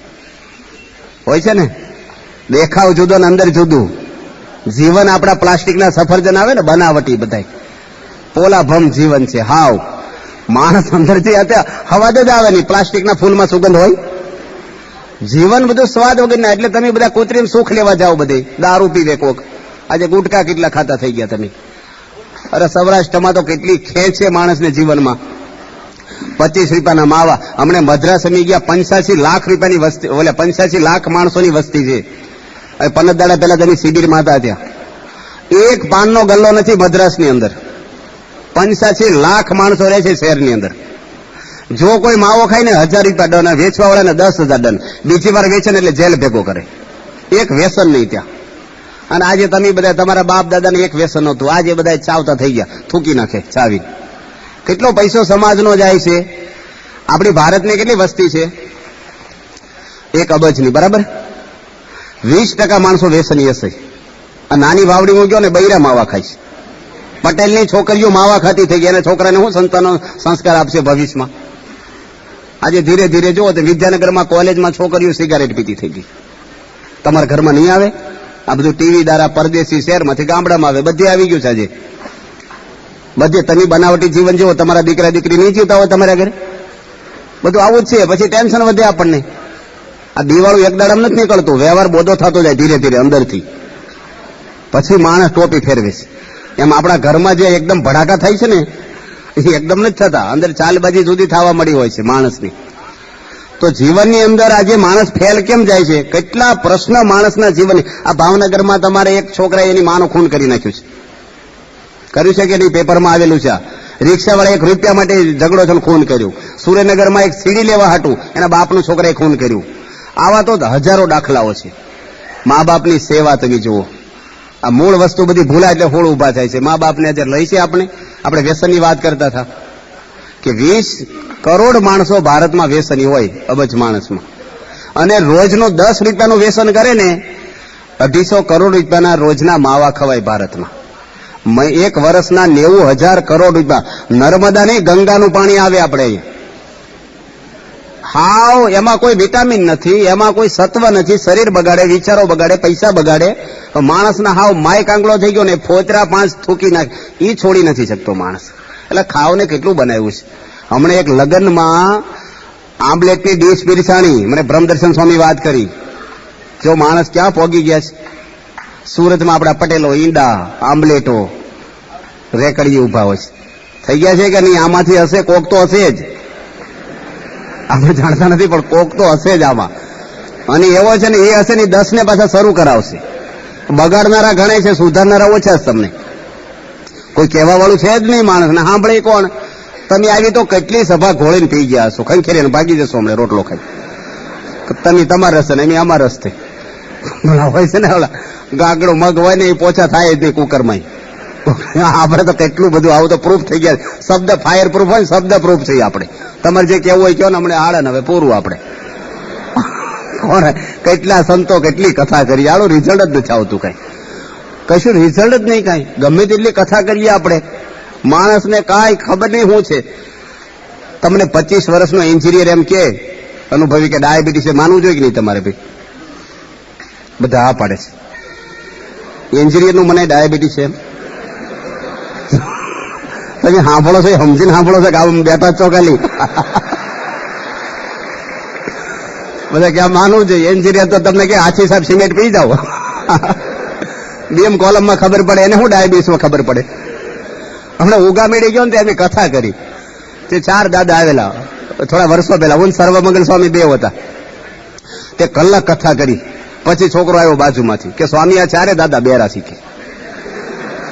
હોય છે ને, દેખાવ જુદો ને અંદર જુદું. જીવન આપણા પ્લાસ્ટિકના સફરજન આવે ને બનાવટી, બધાય પોલા ભમ જીવન છે હાવ. માણસ અંદરથી હવા જ આવે નહીં. પ્લાસ્ટિકના ફૂલમાં સુગંધ હોય? જીવન બધું સ્વાદ વગરના. એટલે તમે બધા કૃત્રિમ સુખ લેવા જાઓ, બધે દારૂ પીવે કોક. આજે ગુટકા કેટલા ખાતા થઈ ગયા તમે. અરે સૌરાષ્ટ્રમાં તો કેટલી ખેંચ છે માણસને જીવનમાં. 25 રૂપિયાના માવા. હમણે મદ્રાસ અમે ગયા, 85 લાખ રૂપિયાની વસ્તી, 85 લાખ માણસોની વસ્તી છે. 15 દાડા પહેલા તમે શિબિરમાં હતા ત્યાં. એક પાનનો ગલ્લો નથી મદ્રાસની અંદર. 85 લાખ માણસો રહે છે શહેરની અંદર. જો કોઈ માવો ખાઈને 1000 રૂપિયા દંડ, વેચવા વાળાને 10,000 દંડ. બીજી વાર વેચે ને એટલે જેલ ભેગો કરે. એક વ્યસન નહીં ત્યાં. અને આજે તમે બધા તમારા બાપ દાદાને એક વ્યસન હતું, આજે બધા ચાવતા થઈ ગયા, થૂકી નાખે ચાવી. કેટલો પૈસો સમાજનો જાય છે. આપણી ભારતની કેટલી વસ્તી છે? 1 અબજની, બરાબર? 20% માણસો વ્યસની હશે. આ નાની વાવડીમાં ગયો ને બૈરા માવા ખાય છે. પટેલની છોકરીઓ માવા ખાતી થઈ ગઈ, અને છોકરાને શું સંતાનો સંસ્કાર આપશે ભવિષ્યમાં? આજે ધીરે ધીરે જુઓ તો વિદ્યાનગરમાં કોલેજમાં છોકરીઓ સિગારેટ પીતી થઈ ગઈ. તમારા ઘરમાં નહીં આવે? આ બધું ટીવી દ્વારા પરદેશી શહેરમાંથી ગામડામાં આવે, બધે આવી ગયું છે. આજે બધે તમે બનાવટી જીવન જુઓ, તમારા દીકરા દીકરી નહીં જીવતા હોય તમારા ઘરે, બધું આવું જ છે. પછી ટેન્શન વધે આપણને. આ દિવાળું એક દાડામાં નથી નીકળતું, વ્યવહાર બોધો થતો જાય ધીરે ધીરે અંદરથી. પછી માણસ ટોપી ફેરવે છે. એમ આપણા ઘરમાં જે એકદમ ભડાકા થાય છે ને, એ એકદમ નથી થતા, અંદર ચાલબાજી સુધી થવા મળી હોય છે માણસની. તો જીવનની અંદર આજે માણસ ફેલ કેમ જાય છે? કેટલા પ્રશ્ન માણસના જીવન. આ ભાવનગરમાં તમારે એક છોકરાએ એની માનું ખૂન કરી નાખ્યું છે. કર્યું છે કે નહીં? પેપરમાં આવેલું છે. રિક્ષાવાળા 1 રૂપિયા માટે ઝઘડો થઈને ખૂન કર્યું. સુરેન્દ્રનગરમાં એક સીડી લેવા હાટું એના બાપનું છોકરાએ ખૂન કર્યું. આવા તો હજારો દાખલાઓ છે. મા બાપની સેવા તમે જુઓ. આ મૂળ વસ્તુ બધી ભૂલાય એટલે હોળ ઉભા થાય છે. મા બાપને આજે લઈ છે આપણે વ્યસનની વાત કરતા હતા કે 20 કરોડ માણસો ભારતમાં વ્યસની હોય, અબજ માણસમાં. અને રોજનું 10 રૂપિયાનું વ્યસન કરે ને, 250 કરોડ રૂપિયાના રોજના માવા ખવાય ભારતમાં. 1 વર્ષના 90,000 કરોડ રૂપિયા. નર્મદા નહીં, ગંગાનું પાણી આવે આપણે અહીંયા. હાવ એમાં કોઈ વિટામિન નથી, એમાં કોઈ સત્વ નથી. શરીર બગાડે, વિચારો બગાડે, પૈસા બગાડે. માણસના હાવ માય કાંગલો થઈ ગયો ને, ફોતરા 5 થૂકી નાખે, એ છોડી નથી શકતો માણસ. એટલે ખાવને કેટલું બનાવ્યું છે. હમણાં એક લગ્નમાં આમલેટની ડીશ પીરસાણી, મને બ્રહ્મદર્શન સ્વામી વાત કરી. જો માણસ ક્યાં પહોંચી ગયા છે. સુરતમાં આપણા પટેલો ઈંડા, આમલેટો, રેકડી ઉભા હોય છે. થઈ ગયા છે કે નહીં? આમાંથી હશે, કોક તો હશે જ. આપણે જાણતા નથી, પણ કોક તો હશે જ આમાં. અને એવો છે ને, એ હશે ને 10 ને પાછા શરૂ કરાવશે. બગાડનારા ઘણા છે, સુધારનારા ઓછા છે. તમને કોઈ કહેવા વાળું છે જ નહીં. માણસને સાંભળે કોણ? તમે આવી તો કેટલી સભા ઘોળીને પી ગયા હશો, ખંખેરીને ભાગી જશો હમણાં રોટલો ખાઈ. તમે તમારા રસ્તે ને એમ અમારા રસ્તે હોય છે ને, ઓલા ગાગડો મગ હોય ને, એ પોચા થાય જ નહીં કુકરમાં. આપણે તો કેટલું બધું આવું તો પ્રૂફ થઈ ગયા. શબ્દ ફાયર પ્રૂફ હોય, શબ્દ પ્રૂફ છે આપણે. તમારે જે કેવું હોય કહો ને, હમણાં આળન હવે પૂરું. આપણે કોણ કેટલા સંતો કેટલી કથા કરી, આળું રિઝલ્ટ જ નથી આવતું. કશું રિઝલ્ટ જ નહીં કાંઈ. ગમે તેટલી કથા કરીએ આપણે, માણસને કાંઈ ખબર નહીં શું છે. તમને 25 વર્ષનો એન્જિનિયર એમ કે અનુભવી કે ડાયાબિટીસ માનવું જોઈએ કે નહીં તમારે? ભાઈ બધા હા પાડે છે. એન્જિનિયરનું મને ડાયાબિટીસ છે એમ તમે સાંભળો છો? સમજીને સાંભળો છો કે આમ બેઠા છો ખાલી? બધા ક્યાં માનવું જોઈએ? એન્જિનિયર તો તમને કે આછી સાહેબ સિમેન્ટ પી જાઓ. બીએમ કોલમમાં ખબર પડે, એને શું ડાયાબિટીસમાં ખબર પડે? હમણાં ઉગા મેળી ગયો ને તે અમે કથા કરી. તે 4 દાદા આવેલા થોડા વર્ષો પહેલા. હું સર્વમંગલ સ્વામી 2 હતા. તે કલાક કથા કરી. પછી છોકરો આવ્યો બાજુમાંથી કે સ્વામી આ 4 દાદા બેરા શીખે.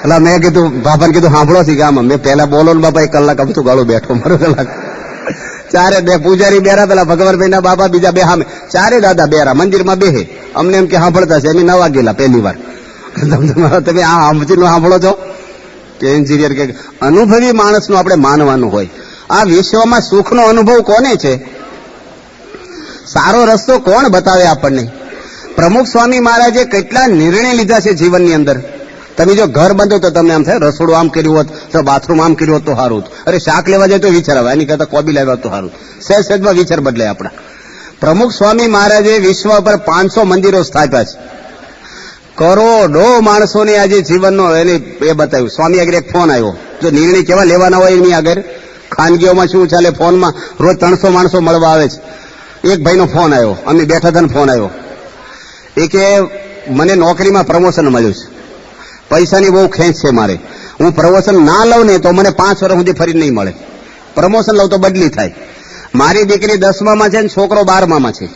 એટલે મેં કીધું, બાપાને કીધું સાંભળો છે કે આમાં? મેં પહેલા બોલો ને બાપા 1 કલાક બધું ગાળું બેઠો મારો કલાક. 4 બે પૂજારી બેરા, પેલા ભગવાનભાઈ ના બાપા બીજા 2 સામે. 4 દાદા બેરા મંદિરમાં બેહે. અમને એમ કે સાંભળતા છે. એમ નવા ગયેલા પહેલી વાર. તમે આ સમજી નો સાંભળો છો કે એન્જિનિયર કે અનુભવી માણસનું આપણે માનવાનું હોય. આ વિશ્વમાં સુખનો અનુભવ કોને છે? સારો રસ્તો કોણ બતાવે આપણને? પ્રમુખ સ્વામી મહારાજે કેટલા નિર્ણય લીધા છે જીવનની અંદર. તમે જો ઘર બંધો તો તમને આમ થાય રસોડું આમ કર્યું હોત, તો બાથરૂમ આમ કર્યું હોત તો સારું હતું. અરે શાક લેવા જાય તો વિચાર આવે, એની કરતા કોબી લાવ્યા તો સારું. સહેજમાં વિચાર બદલાય આપણા. પ્રમુખ સ્વામી મહારાજે વિશ્વ પર 500 મંદિરો સ્થાપ્યા છે. કરોડો માણસોને આજે જીવનનો એને એ બતાવ્યું. સ્વામી આગળ એક ફોન આવ્યો. જો નિર્ણય કેવા લેવાના હોય એની આગળ ખાનગીઓમાં શું ચાલે, ફોનમાં રોજ 300 માણસો મળવા આવે છે. એક ભાઈનો ફોન આવ્યો, અમે બેઠા હતા ને ફોન આવ્યો. એ કે મને નોકરીમાં પ્રમોશન મળ્યું છે, પૈસાની બહુ ખેંચ છે મારે. હું પ્રમોશન ના લઉં ને તો મને 5 વર્ષ સુધી ફરી નહીં મળે. પ્રમોશન લઉં તો બદલી થાય. મારી દીકરી 10મામાં છે ને છોકરો 12મામાં છે.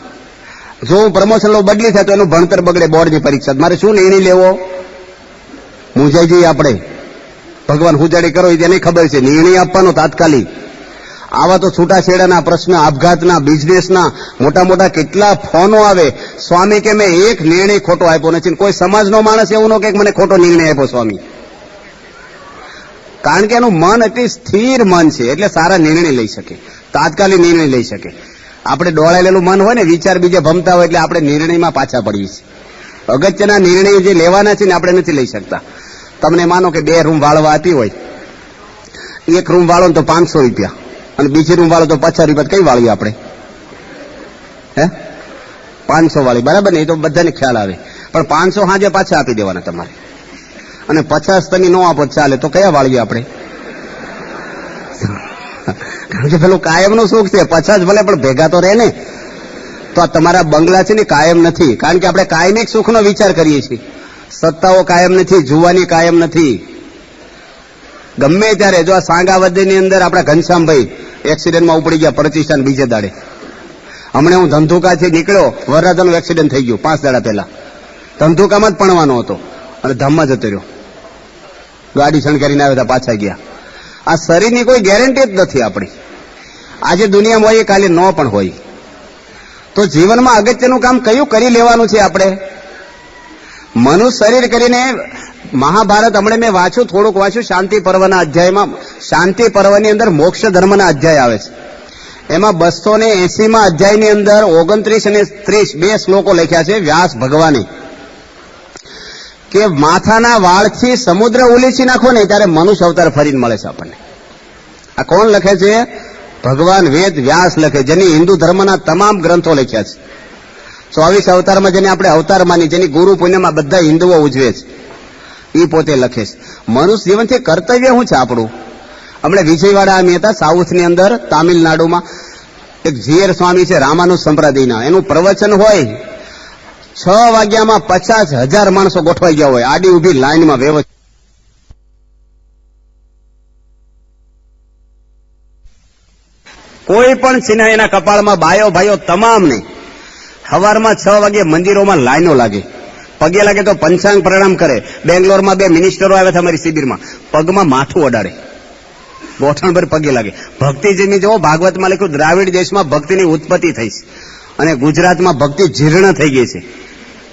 જો હું પ્રમોશન લઉં બદલી થાય તો એનું ભણતર બગડે, બોર્ડની પરીક્ષા. મારે શું નિર્ણય લેવો? મૂંઝાઈ જઈએ આપણે. ભગવાન હુજાડી કરો એને ખબર છે. નિર્ણય આપવાનો તાત્કાલિક. આવા તો છૂટાછેડાના પ્રશ્ન, આપઘાતના, બિઝનેસના મોટા મોટા કેટલા ફોનો આવે. સ્વામી કે મેં એક નિર્ણય ખોટો આપ્યો નથી. કોઈ સમાજનો માણસ એવું ન કે મને ખોટો નિર્ણય આપ્યો સ્વામી. કારણ કે એનું મન એટલી સ્થિર મન છે એટલે સારા નિર્ણય લઈ શકે, તાત્કાલિક નિર્ણય લઈ શકે. આપણે ડોળાયેલું મન હોય ને, વિચાર બીજે ભમતા હોય એટલે આપણે નિર્ણયમાં પાછા પડીએ છીએ. અગત્યના નિર્ણયો જે લેવાના છે ને આપણે નથી લઈ શકતા. તમને માનો કે 2 રૂમ વાળવા આપી હોય, એક રૂમ વાળો તો 500 રૂપિયા અને બીજી રૂમ વાળો તો 50 રૂપિયા, કઈ વાળીએ આપણે? હે 500 વાળી, બરાબર ને? એ તો બધાને ખ્યાલ આવે. પણ 500 હાજે પાછા આપી દેવાના તમારે, અને 50 તમે નો આપો ચાલે, તો કયા વાળીએ આપણે? કારણ કે પેલું કાયમનું સુખ છે, 50 ભલે પણ ભેગા તો રહે ને. તો આ તમારા બંગલા છે ને કાયમ નથી, કારણ કે આપણે કાયમિક સુખનો વિચાર કરીએ છીએ. સત્તાઓ કાયમ નથી, જુવાની કાયમ નથી. ગમે ત્યારે જો આ સાંગાવદની અંદર આપણા ઘનશ્યામભાઈ એક્સિડન્ટમાં ઉપડી ગયા પ્રતિષ્ઠાન બીજે દાડે. હમણાં હું ધંધુકાથી નીકળ્યો, વરરાજાનું એક્સિડન્ટ થઈ ગયું 5 દાડા પહેલા. ધંધુકામાં જ ભણવાનો હતો અને ધામમાં જતો રહ્યો. ગાડી શણગારીને આવ્યા હતા, પાછા ગયા. આ શરીરની કોઈ ગેરંટી જ નથી આપણી. આજે દુનિયામાં હોય, કાલે ન પણ હોય. તો જીવનમાં અગત્યનું કામ કયું કરી લેવાનું છે આપણે? મનુષ્ય શરીર કરીને મહાભારત હમણાં મેં વાંચ્યું, થોડુંક વાંચ્યું, શાંતિ પર્વના અધ્યાયમાં. શાંતિ પર્વની અંદર મોક્ષ ધર્મના અધ્યાય આવે છે. એમાં 280માં અધ્યાયની અંદર 29 અને 30 2 શ્લોકો લખ્યા છે વ્યાસ ભગવાને, કે માથાના વાળથી સમુદ્ર ઉલીચી નાખો ને ત્યારે મનુષ્ય અવતાર ફરીને મળે છે આપણને. આ કોણ લખે છે? ભગવાન વેદ વ્યાસ લખે, જેની હિન્દુ ધર્મના તમામ ગ્રંથો લખ્યા છે. 24 અવતારમાં જેને આપણે અવતાર માની, જેની ગુરુ પૂર્ણિમા બધા હિન્દુઓ ઉજવે છે, એ પોતે લખે છે. મનુષ્ય જીવનથી કર્તવ્ય શું છે આપણું? હમણાં વિજયવાડા અમે હતા સાઉથની અંદર, તામિલનાડુમાં. એક જીએર સ્વામી છે રામાનુજ સંપ્રદાયના, એનું પ્રવચન હોય, 6 વાગ્યામાં 50,000 માણસો ગોઠવાઈ ગયા હોય, આડી ઉભી લાઈનમાં વ્યવસ્થિત. કોઈ પણ ચિહ્ન એના કપાળમાં, બાયો ભાઈઓ તમામને સવારમાં 6 વાગે મંદિરોમાં લાઈનો લાગે, પગે લાગે તો પંચાંગ પ્રણામ કરે. બેંગ્લોરમાં 2 મિનિસ્ટરો આવ્યા હતા અમારી શિબિરમાં, પગમાં માથું અડાડે, ગોઠણભર પગે લાગે. ભક્તિ જેની જો ભાગવતમાં લખ્યું, દ્રાવિડ દેશમાં ભક્તિની ઉત્પત્તિ થઈ છે અને ગુજરાતમાં ભક્તિ જીર્ણ થઈ ગઈ છે.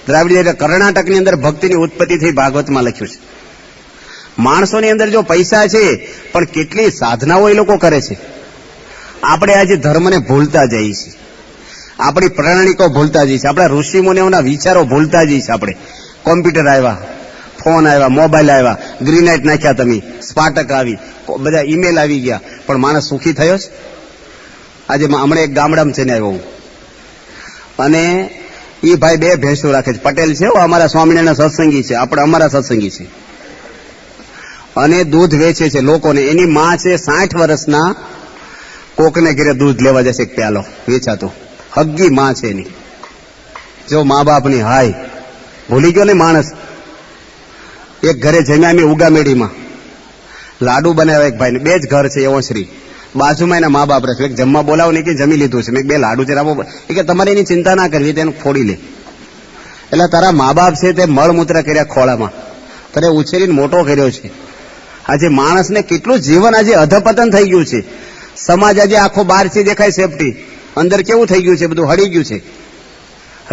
દ્રાવિડ એટલે કર્ણાટકની અંદર ભક્તિની ઉત્પત્તિ થઈ, ભાગવતમાં લખ્યું છે. માણસોની અંદર જો પૈસા છે, પણ કેટલી સાધનાઓ એ લોકો કરે છે. આપણે આજે ધર્મને ભૂલતા જઈએ છીએ, આપણી પ્રણાલિકો ભૂલતા જઈએ છીએ, આપણા ઋષિ મુનિઓના વિચારો ભૂલતા જઈએ છીએ. આપણે કોમ્પ્યુટર આવ્યા, ફોન આવ્યા, મોબાઈલ આવ્યા, ગ્રીનાઇટ નાખ્યા, તમે સ્પાટક આવી, બધા ઈમેલ આવી ગયા, પણ માણસ સુખી થયો છે? આજે હમણાં એક ગામડામાં છે ને આવ્યો હું, અને એ ભાઈ 2 ભેંસો રાખે છે. પટેલ છે, અમારા સ્વામિનારાયણ સત્સંગી છે, આપણે અમારા સત્સંગી છે, અને દૂધ વેચે છે લોકોને. એની માં છે 60 વર્ષના, કોકને ઘરે દૂધ લેવા જશે એક પ્યાલો વેચાતો, હગ્ગી માં છે એની. જો મા બાપની હાય ભૂલી ગયો ને માણસ. એક ઘરે જમ્યા અમે ઉગામેડીમાં, લાડુ બનાવ્યા એક ભાઈને, 2 જ ઘર છે એવો શ્રી, બાજુમાં એના મા બાપ રહે છે. એક જમવા બોલાવો ને કે જમી લીધું છે, મેં 2 લાડુ છે આપો, કે તમારે એની ચિંતા ના કરવી, તેનું ફોડી લે. એટલે તારા મા બાપ છે તે મળમૂત્ર કર્યા ખોળામાં, તારે ઉછેરીને મોટો કર્યો છે. આજે માણસને કેટલું જીવન આજે અધપતન થઈ ગયું છે. સમાજ આજે આખો બહારથી દેખાય સેફટી, અંદર કેવું થઈ ગયું છે, બધું હળી ગયું છે.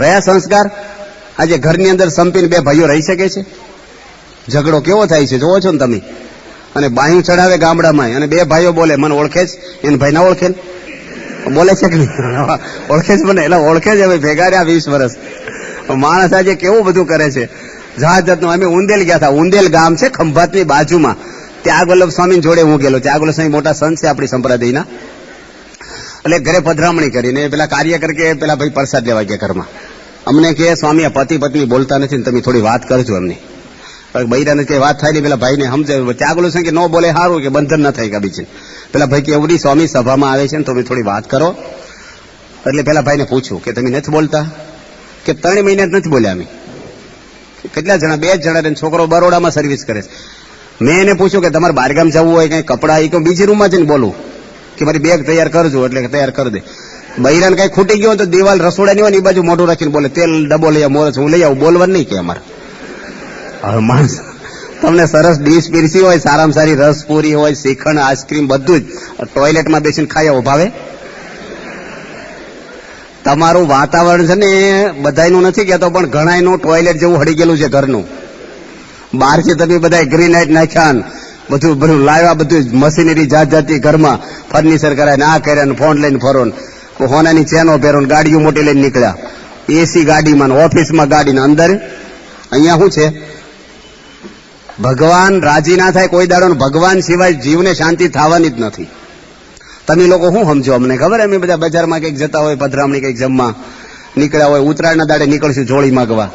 રહ્યા સંસ્કાર. આજે ઘરની અંદર સંપીને 2 ભાઈઓ રહી શકે છે? ઝઘડો કેવો થાય છે જોવો છો ને તમે. અને બાયું ચડાવે ગામડામાં, અને 2 ભાઈઓ બોલે, મને ઓળખે છે, એને ભાઈ ના ઓળખે, બોલે છે કે નહીં? ઓળખે છે મને, એટલે ઓળખે છે. હવે ભેગા રહ્યા 20 વર્ષ. માણસ આજે કેવું બધું કરે છે, જાત જાતનું. અમે ઉંદેલ ગયા હતા, ઉંદેલ ગામ છે ખંભાતની બાજુમાં. ત્યાગ વલ્લભ સ્વામી જોડે હું ગયેલો. ત્યાગ વલ્લભ સ્વામી મોટા સંત છે આપણી સંપ્રદાયના. એટલે ઘરે પધરામણી કરીને પેલા કાર્યકર કે પેલા ભાઈ પ્રસાદ લેવા ગયા ઘરમાં. અમને કે સ્વામી આ પતિ પત્ની બોલતા નથી ને તમે થોડી વાત કરજો એમની. બૈરાને કઈ વાત થાય નહીં, પેલા ભાઈને સમજાય. ત્યાગ વલ્લભ સ્વામી કે ન બોલે સારું, કે બંધન ન થાય બીજે. પેલા ભાઈ કે એવું સ્વામી સભામાં આવે છે ને તમે થોડી વાત કરો. એટલે પેલા ભાઈને પૂછ્યું કે તમે નથી બોલતા? કે 3 મહિના જ નથી બોલ્યા અમે. કેટલા જણા? 2 જ જણા. છોકરો બરોડામાં સર્વિસ કરે છે. મેં એને પૂછ્યું કે તમારે બહારગામ જવું હોય કઈ કપડા, એ તો બીજી રૂમમાં જઈને બોલું કે મારી બેગ તૈયાર કરજો, એટલે તૈયાર કરી દે. બૈરાને કઈ ખૂટી ગયું તો દિવાલ રસોડાની હોય ને એ બાજુ મોઢું રાખીને બોલે, તેલ ડબ્બો લઈ આવ, મોરસ હું લઈ આવું, બોલવાનું નહીં કે અમારે. હવે માણસ તમને સરસ ડીશ પીરસી હોય, સારામાં સારી રસપુરી હોય, શ્રીખંડ, આઈસ્ક્રીમ બધું જ ટોયલેટમાં બેસીને ખાઈ આવો, ભાવે? તમારું વાતાવરણ છે ને બધાયનું નથી કહેતો, પણ ઘણાયનું ટોયલેટ જેવું હળી ગયેલું છે ઘરનું. બહારથી તમે બધા ગ્રીનાઇટ નાખ્યા, બધું બધું લાવ્યા, બધું મશીનરી જાત જાતની ઘરમાં ફર્નિચર કરાય ને આ કર્યા ને ફોન લઈને ફરો ને હોનાની ચેનો પહેરો ને ગાડીઓ મોટી લઈને નીકળ્યા, એસી ગાડીમાં ને ઓફિસમાં ગાડી ને અંદર. અહીંયા શું છે? ભગવાન રાજી ના થાય કોઈ દાડો, ભગવાન સિવાય જીવને શાંતિ થવાની જ નથી. તમે લોકો શું સમજો? અમને ખબર, અમે બધા બજારમાં કંઈક જતા હોય, પધરામણી કંઈક જમવા નીકળ્યા હોય, ઉત્તરાયણના દાડે નીકળશું જોડી માગવા,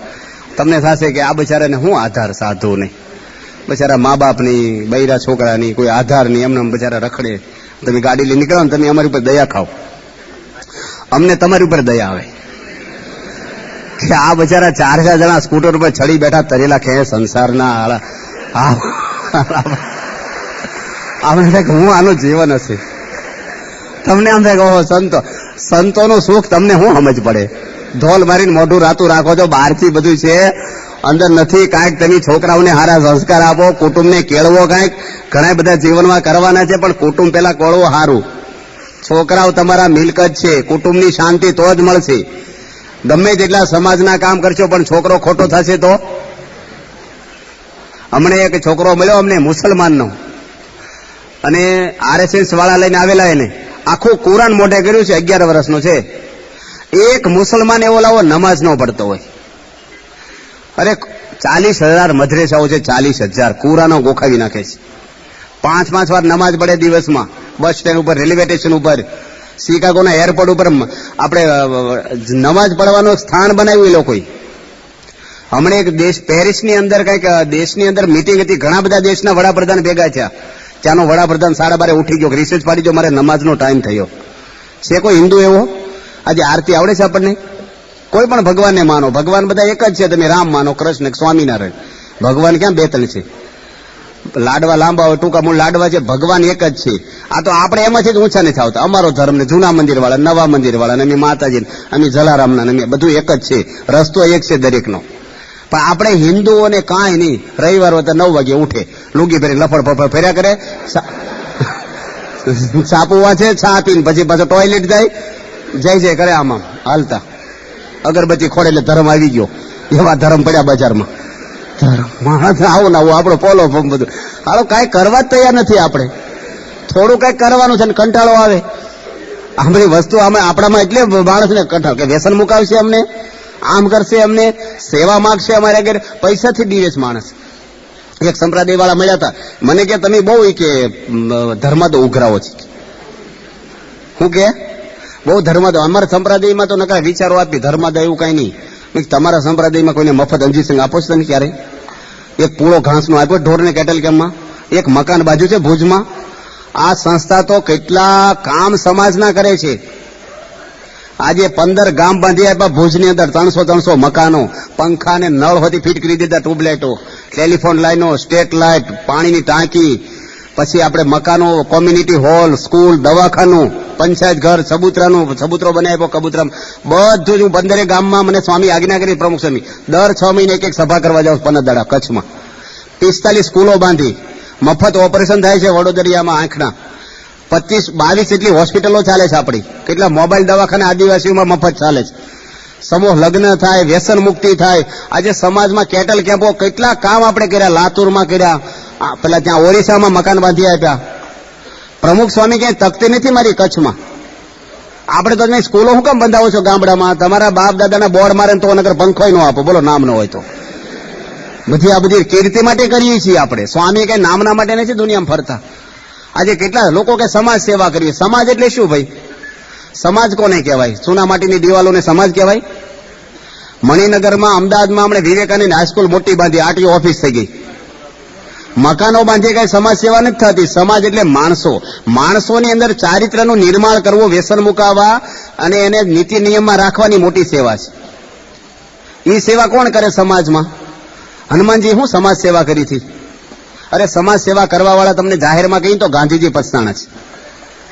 તમને થશે કે આ બચારાને શું આધાર, સાધુ નહીં, બચારા મા બાપની, બૈરા છોકરાની કોઈ આધાર નહીં, એમને બચારા રખડે. તમે ગાડી લઈને નીકળો ને, તમે અમારી ઉપર દયા ખાઓ, અમને તમારી ઉપર દયા આવે કે આ બચારા 4 જણા સ્કૂટર ઉપર ચડી બેઠા, તરેલા ખે સંસારના આપણે થાય કે હું આનું જીવન હશે. તમને આમ થાય કે ઓહો સંતોનું સુખ તમને શું સમજ પડે? ધોલ મારીને મોઢું રાતું રાખો છો, બહારથી બધું છે, અંદર નથી. કાંઈક તમે છોકરાઓને સારા સંસ્કાર આપો, કુટુંબને કેળવો, કાંઈક ઘણા બધા જીવનમાં કરવાના છે, પણ કુટુંબ પેલા કોળવો સારું. છોકરાઓ તમારા મિલકત છે, કુટુંબની શાંતિ તો જ મળશે. ગમે તેટલા સમાજના કામ કરશો પણ છોકરો ખોટો થશે તો? હમણે એક છોકરો મળ્યો અમને મુસલમાનનો, અને RSS વાળા લઈને આવેલા, એને આખું કુરાન મોઢે કર્યું છે, 11 વર્ષનો છે. એક મુસલમાન એવો લાવો નમાજ ન પડતો હોય. અરે 40,000 મદ્રેસાઓ છે, 40,000 કુરાનો ગોખાવી નાખે છે. 5-5 વાર નમાજ પડે દિવસમાં, બસ સ્ટેન્ડ ઉપર, રેલવે સ્ટેશન ઉપર, શિકાગોના એરપોર્ટ ઉપર આપણે નમાજ પડવાનું સ્થાન બનાવ્યું એ લોકોએ. હમણે એક દેશ પેરિસની અંદર કંઈક દેશની અંદર મીટિંગ હતી, ઘણા બધા દેશના વડાપ્રધાન ભેગા થયા. ત્યાંનો વડાપ્રધાન 12:30 ઉઠી ગયો, રિસર્ચ પાડી ગયો, મારે નમાજનો ટાઈમ થયો છે. કોઈ હિન્દુ એવો? આજે આરતી આવડે છે આપણને? કોઈ પણ ભગવાનને માનો, ભગવાન બધા એક જ છે. તમે રામ માનો, કૃષ્ણ, સ્વામિનારાયણ, ભગવાન ક્યાં 2-3 છે? લાડવા લાંબા હોય, ટૂંકા મૂળ લાડવા છે, ભગવાન એક જ છે. આ તો આપણે એમાંથી જ ઊંચા નથી આવતા. અમારો ધર્મ ને જૂના મંદિર વાળા, નવા મંદિર વાળા, અમે માતાજી, અમે જલારામના, અમે બધું એક જ છે. રસ્તો એક છે દરેકનો. પણ આપણે હિન્દુઓને કાંઈ નહીં. રવિવાર હોય તો 9 વાગે ઉઠે, લુંગી પહેરી લફડ ફફડ ફર્યા કરે, છાપુ વાંચે, છા પીને પછી પાછો ટોયલેટ જાય જય કરે, આમ હાલતા અગરબત્તી ખોડે એટલે ધર્મ આવી ગયો. એવા ધર્મ પડ્યા બજારમાં. માણસ આવું ના આવું આપણો પોલો બધું હાલો, કાંઈ કરવા જ તૈયાર નથી. આપણે થોડું કાંઈક કરવાનું છે ને કંટાળો આવે. આ બધી વસ્તુ અમે આપણામાં એટલે માણસને કંટાળો કે વ્યસન મુકાવશે અમને, આમ કરશે, અમને સેવા માગશે અમારે આગળ, પૈસાથી દીવે છે માણસ. એક સંપ્રદાય વાળા મળ્યા હતા, મને કે તમે બહુ કે ધર્મ તો ઉઘરાવો છે. શું કે બહુ ધર્મ તો અમારા સંપ્રદાયમાં તો નકા વિચારો આપી, ધર્મ તો એવું કઈ નહીં. તમારા સંપ્રદાયમાં કોઈને મફત અંજીર સિંહ આપો છો તમે ક્યારે? એક પૂળો ઘાસનો આપ્યો ઢોરને કેટલ કેમ્પમાં, એક મકાન બાજુ છે ભુજમાં. આ સંસ્થા તો કેટલા કામ સમાજના કરે છે. આજે 15 ગામ બાંધી આપ્યા ભુજની અંદર, 300 મકાનો, પંખા ને નળ હોતી ફિટ કરી દીધા, ટ્યુબલાઇટો, ટેલિફોન લાઈનો, સ્ટ્રીટ લાઇટ, પાણીની ટાંકી, પછી આપણે મકાનો, કોમ્યુનિટી હોલ, સ્કૂલ, દવાખાનું, પંચાયત ઘર, ચબૂતરો બનાવી આપ્યો, કબૂતરા, બધું જ. હું 15 ગામમાં મને સ્વામી આજ્ઞા કરી, પ્રમુખ સ્વામી, દર 6 મહિને એક સભા કરવા જાઉં 15 દાડા કચ્છમાં. 45 સ્કૂલો બાંધી, મફત ઓપરેશન થાય છે વડોદરિયામાં આંખના, 22 જેટલી હોસ્પિટલો ચાલે છે આપણી, કેટલા મોબાઈલ દવાખાના આદિવાસીઓમાં મફત ચાલે છે, સમૂહ લગ્ન થાય, વ્યસન મુક્તિ થાય. આજે સમાજમાં કેટલ કેમ્પો, કેટલા કામ આપણે કર્યા, લાતુરમાં કર્યા, પેલા ત્યાં ઓરિસ્સામાં મકાન બાંધી આપ્યા. પ્રમુખ સ્વામી ક્યાંય તકતી નથી મારી કચ્છમાં. આપણે તો તમે સ્કૂલો શું કામ બંધાવો છો ગામડામાં? તમારા બાપ દાદાના બોર્ડ મારે તો નગર પંખોય ન આપો, બોલો નામ ન હોય તો. આ બધી કીર્તિ માટે કરીએ છીએ આપણે, સ્વામી કઈ નામના માટે નથી દુનિયામાં ફરતા. આજે કેટલા લોકો કે સમાજ સેવા કરીએ. સમાજ એટલે શું ભાઈ? સમાજ કોને કહેવાય? ચૂના માટીની દિવાલોને સમાજ કહેવાય? મણિનગરમાં, અમદાવાદમાં આપણે વિવેકાનંદ હાઈસ્કૂલ મોટી બાંધી, આરટીઓ ઓફિસ થઈ ગઈ, મકાનો બાંધી, કઈ સમાજ સેવા નથી થતી. સમાજ એટલે માણસો, માણસોની અંદર ચારિત્રનું નિર્માણ કરવું, વ્યસન મુકાવવા અને એને નીતિ નિયમમાં રાખવાની મોટી સેવા છે. એ સેવા કોણ કરે સમાજમાં? હનુમાનજી શું સમાજ સેવા કરી હતી? અરે સમાજ સેવા કરવા વાળા તમને જાહેરમાં કહી તો ગાંધીજી પછતાણા છે.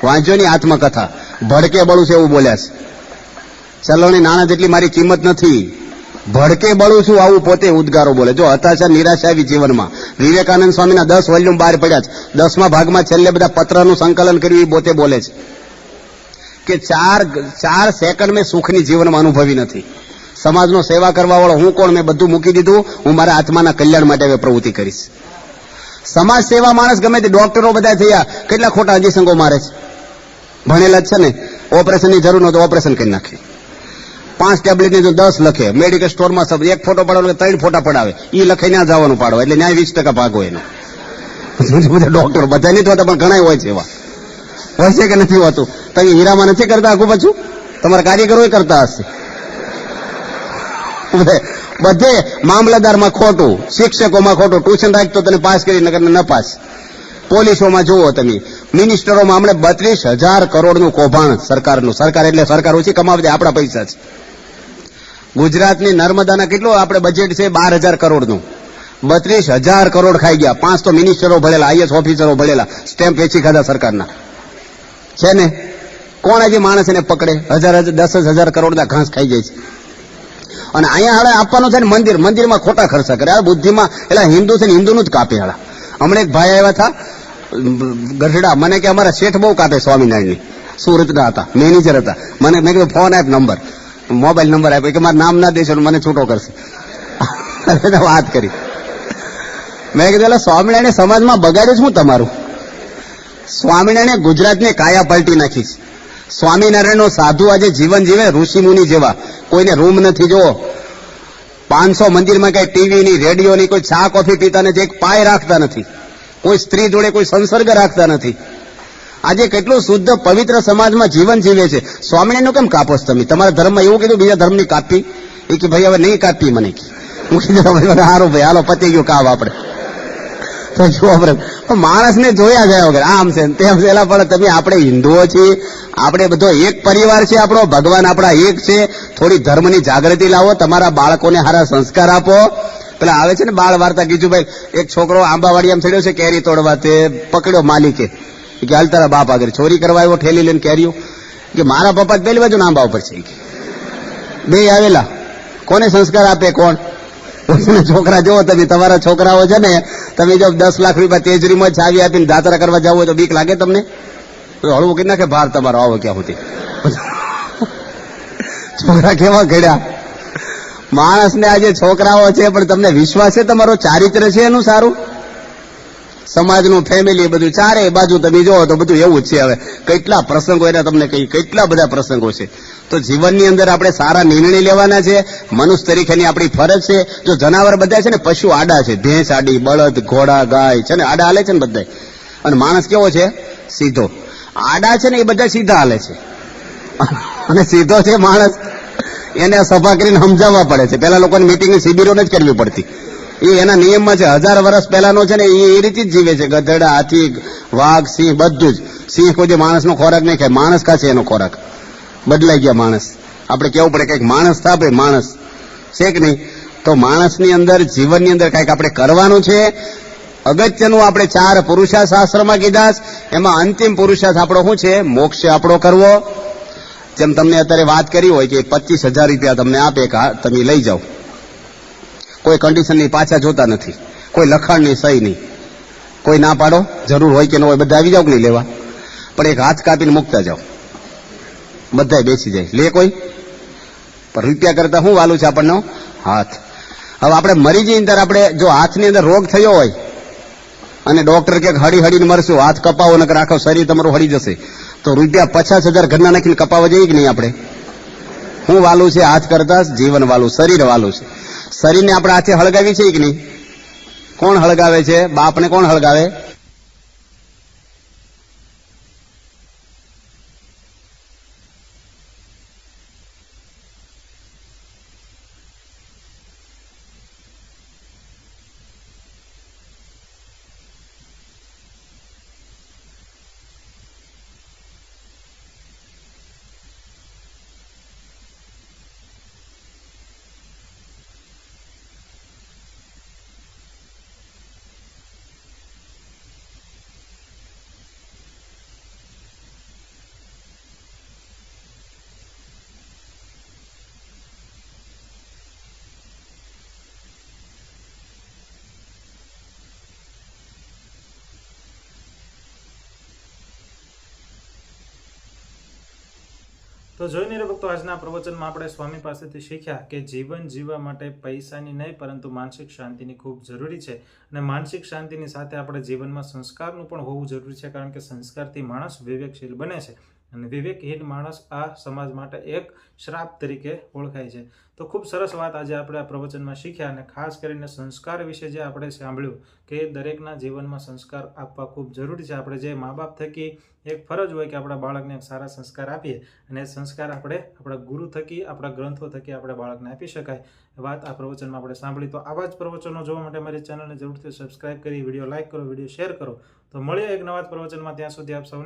વાંચોની આત્મકથા, ભડકે બળું છે એવું બોલ્યા છે. ચલણી નાણાં જેટલી મારી કિંમત નથી, ભડકે બળું છું આવું પોતે ઉદ્ગારો બોલે. જો હતાશા, નિરાશા આવી જીવનમાં. વિવેકાનંદ સ્વામીના 10 વોલ્યુમ બહાર પડ્યા છે. 10મા ભાગમાં છેલ્લે બધા પત્રનું સંકલન કર્યું, એ પોતે બોલે છે કે 4 સેકન્ડ મેં સુખની જીવનમાં અનુભવી નથી. સમાજનો સેવા કરવા વાળો હું કોણ? મેં બધું મૂકી દીધું. હું મારા આત્માના કલ્યાણ માટે હવે પ્રવૃત્તિ કરીશ. સમાજ સેવા માણસ ગમે તે ડોક્ટરો બધા થયા કેટલા ખોટા અજીસંગો મારે છે. ભણેલા જ છે ને, ઓપરેશનની જરૂર ન તો ઓપરેશન કરી નાખે, 5 ટેબ્લેટની તો 10 લખે, મેડિકલ સ્ટોરમાં એક ફોટો પડાવે 3 ફોટા પડાવે, એ લખે ના જવાનું પાડો એટલે ન્યાય 20% ભાગો એનો. બધા ડોક્ટર બધા નથી હોતા પણ ઘણા હોય છે એવા. હોય છે કે નથી હોતું? તમે હીરામાં નથી કરતા આખું પાછું? તમારા કાર્યકરો કરતા હશે. બધે મામલતદારમાં ખોટું, શિક્ષકોમાં ખોટું, ટ્યુશન રાખતો તને પાસ કરી ન પાસ. પોલીસોમાં જુઓ તમે, મિનિસ્ટરોમાં હમણાં 32,000 કરોડનું કૌભાંડ સરકારનું. સરકાર એટલે સરકાર ઓછી કમાવે છે, આપણા પૈસા છે. ગુજરાતની નર્મદાના કેટલું આપણે બજેટ છે 12,000 કરોડનું, 32,000 કરોડ ખાઈ ગયા. 5 તો મિનિસ્ટરો ભરેલા, આઈએસ ઓફિસરો ભરેલા, સ્ટેમ્પ વેચી ખાધા સરકારના છે ને. કોણ હજી માણસ એને પકડે? 10,000 કરોડના ઘાસ ખાઈ જાય છે. અને અહીંયા હાલે આપવાનું છે ને મંદિરમાં ખોટા ખર્ચા કરે. આ બુદ્ધિમાં એટલે હિન્દુ છે ને હિન્દુનું જ કાપે. હાલા હમણાં એક ભાઈ આવ્યા હતા ગઢડા, મને કે અમારા શેઠ બહુ કાપે સ્વામિનારાયણની, સુરતના હતા, મેનેજર હતા. મેં કીધું ફોન આપ, નંબર મોબાઈલ નંબર આપ્યો કે મારું નામ ના દેશો મને છૂટો કરશે. વાત કરી. મેં કીધું એટલે સ્વામિનારાયણ સમાજમાં બગાડ્યું શું તમારું? સ્વામિનારાયણે ગુજરાતની કાયા પલટી નાખી છે. સ્વામિનારાયણનો સાધુ આજે જીવન જીવે ઋષિ મુનિ જેવા. કોઈને રૂમ નથી જોવો, 500 મંદિરમાં કઈ ટીવી ની રેડિયો ની, કોઈ ચા કોફી પીતા નથી, એક પાય રાખતા નથી, કોઈ સ્ત્રી જોડે કોઈ સંસર્ગ રાખતા નથી. આજે કેટલું શુદ્ધ પવિત્ર સમાજમાં જીવન જીવે છે. સ્વામિનારાયણનું કેમ કાપો છો તમે? તમારા ધર્મમાં એવું કીધું બીજા ધર્મની કાપી? એ કે ભાઈ હવે નહીં કાપી. મને હું કીધું સારું ભાઈ હાલો પતી ગયું કામ આપણે. તો જુઓ માણસને જોયા જાય વગર આમ છે તેમ છે. પણ તમે આપણે હિન્દુઓ છીએ, આપણે બધો એક પરિવાર છે આપણો, ભગવાન આપણા એક છે. થોડી ધર્મની જાગૃતિ લાવો, તમારા બાળકોને સારા સંસ્કાર આપો. પેલા આવે છે ને બાળ વાર્તા, ગીજુભાઈ, એક છોકરો આંબાવાડી આમ ચડ્યો છે કેરી તોડવા, તે પકડ્યો માલિકે કે હાલ તારા બાપ આગળ. ચોરી કરવા આવ્યો, ઠેલી લઈને કેરીઓ, કે મારા પપ્પા પેલી બાજુ આંબા ઉપર છે. બે આવેલા, કોને સંસ્કાર આપે? કોણ? છોકરા જોવો તમે, તમારા છોકરાઓ છે ને, તમે જો 10 લાખ રૂપિયા તેજરીમાં ચાવી આપીને દાતરા કરવા જાવ હોય તો બીક લાગે તમને? હળવું કરી નાખે ભાર તમારો. આવો ક્યાં સુધી છોકરા કેવા ઘડ્યા માણસને. આજે છોકરાઓ છે પણ તમને વિશ્વાસ છે તમારો ચારિત્ર છે એનું સારું? સમાજનું, ફેમિલી, બધું ચારે બાજુ તમે જોવો તો બધું એવું જ છે. હવે કેટલા પ્રસંગો એના તમને કહી, કેટલા બધા પ્રસંગો છે. તો જીવનની અંદર આપણે સારા નિર્ણય લેવાના છે. મનુષ્ય તરીકેની આપણી ફરજ છે. જો જનાવર બધા છે ને, પશુ આડા છે, ભેંસ આડી, બળદ, ઘોડા, ગાય છે ને આડા હાલે છે ને બધા. અને માણસ કેવો છે? સીધો. આડા છે ને એ બધા સીધા હાલે છે, અને સીધો છે માણસ, એને સભા કરીને સમજાવવા પડે છે. પેલા લોકોની મિટિંગની શિબિરો જ કરવી પડતી. એ એના નિયમમાં છે. 1000 વર્ષ પહેલાનો છે ને એ રીતે જ જીવે છે. ગધેડા, હાથી, વાઘ, સિંહ, બધું જ. સિંહ કોઈ માણસનો ખોરાક નહીં ખાય, માણસ ખાશે એનો ખોરાક. બદલાઈ ગયા માણસ. આપણે કેવું પડે કંઈક માણસ થાપે, માણસ છે કે નહીં? તો માણસની અંદર, જીવનની અંદર કંઈક આપણે કરવાનું છે. અગત્યનું આપણે 4 પુરુષાર્થ શાસ્ત્રમાં કીધા. એમાં અંતિમ પુરુષાર્થ આપણો શું છે? મોક્ષ આપણો કરવો. જેમ તમને અત્યારે વાત કરી હોય કે 25,000 રૂપિયા તમને આપે કે તમે લઈ જાઓ, કોઈ કન્ડિશનની પાછા જોતા નથી, કોઈ લખાણની સહી નહીં, કોઈ ના પાડો, જરૂર હોય કે ન હોય બધા આવી જાવ કે નહીં લેવા, પણ એક હાથ કાપીને મૂકતા જાઓ, બધા બેસી જાય. લે કોઈ? પણ રૂપિયા કરતા શું વાલું છે આપણને? હાથ. હવે આપણે મરી જઈએ ત્યારે આપણે જો હાથની અંદર રોગ થયો હોય અને ડોક્ટર કે હળીને મરશું, હાથ કપાવો નકર આખો શરીર તમારું હળી જશે, તો રૂપિયા 50,000 ઘરના નાખીને કપાવવા જઈએ કે નહીં આપણે? શું વાલું છે? હાથ કરતા જીવન વાલું, શરીર વાલું છે. શરીરને આપણે હાથે હળગાવી છે કે નહીં? કોણ હળગાવે છે? બાપને કોણ હળગાવે? તો જોઈને રે ભક્તો, આજના પ્રવચનમાં આપણે સ્વામી પાસેથી શીખ્યા કે જીવન જીવવા માટે પૈસાની નહીં પરંતુ માનસિક શાંતિની ખૂબ જરૂરી છે. અને માનસિક શાંતિની સાથે આપણે જીવનમાં સંસ્કારનું પણ હોવું જરૂરી છે, કારણ કે સંસ્કારથી માણસ વિવેકશીલ બને છે અને વિવેકહીન માણસ આ સમાજ માટે એક શ્રાપ તરીકે ઓળખાય છે. તો ખૂબ સરસ વાત આજે આપણે આ પ્રવચનમાં શીખ્યા, અને ખાસ કરીને સંસ્કાર વિશે જે આપણે સાંભળ્યું કે દરેકના જીવનમાં સંસ્કાર આપવા ખૂબ જરૂરી છે. આપણે જે મા બાપ થકી એક ફરજ હોય કે આપણા બાળકને એક સારા સંસ્કાર આપીએ, અને એ સંસ્કાર આપણે આપણા ગુરુ થકી, આપણા ગ્રંથો થકી આપણે બાળકને આપી શકાય. વાત આ પ્રવચનમાં આપણે સાંભળી. તો આવા જ પ્રવચનો જોવા માટે મારી ચેનલને જરૂરથી સબસ્ક્રાઇબ કરી, વિડીયો લાઇક કરો, વિડીયો શેર કરો. તો મળીએ એક નવા જ પ્રવચનમાં. ત્યાં સુધી આપ સૌને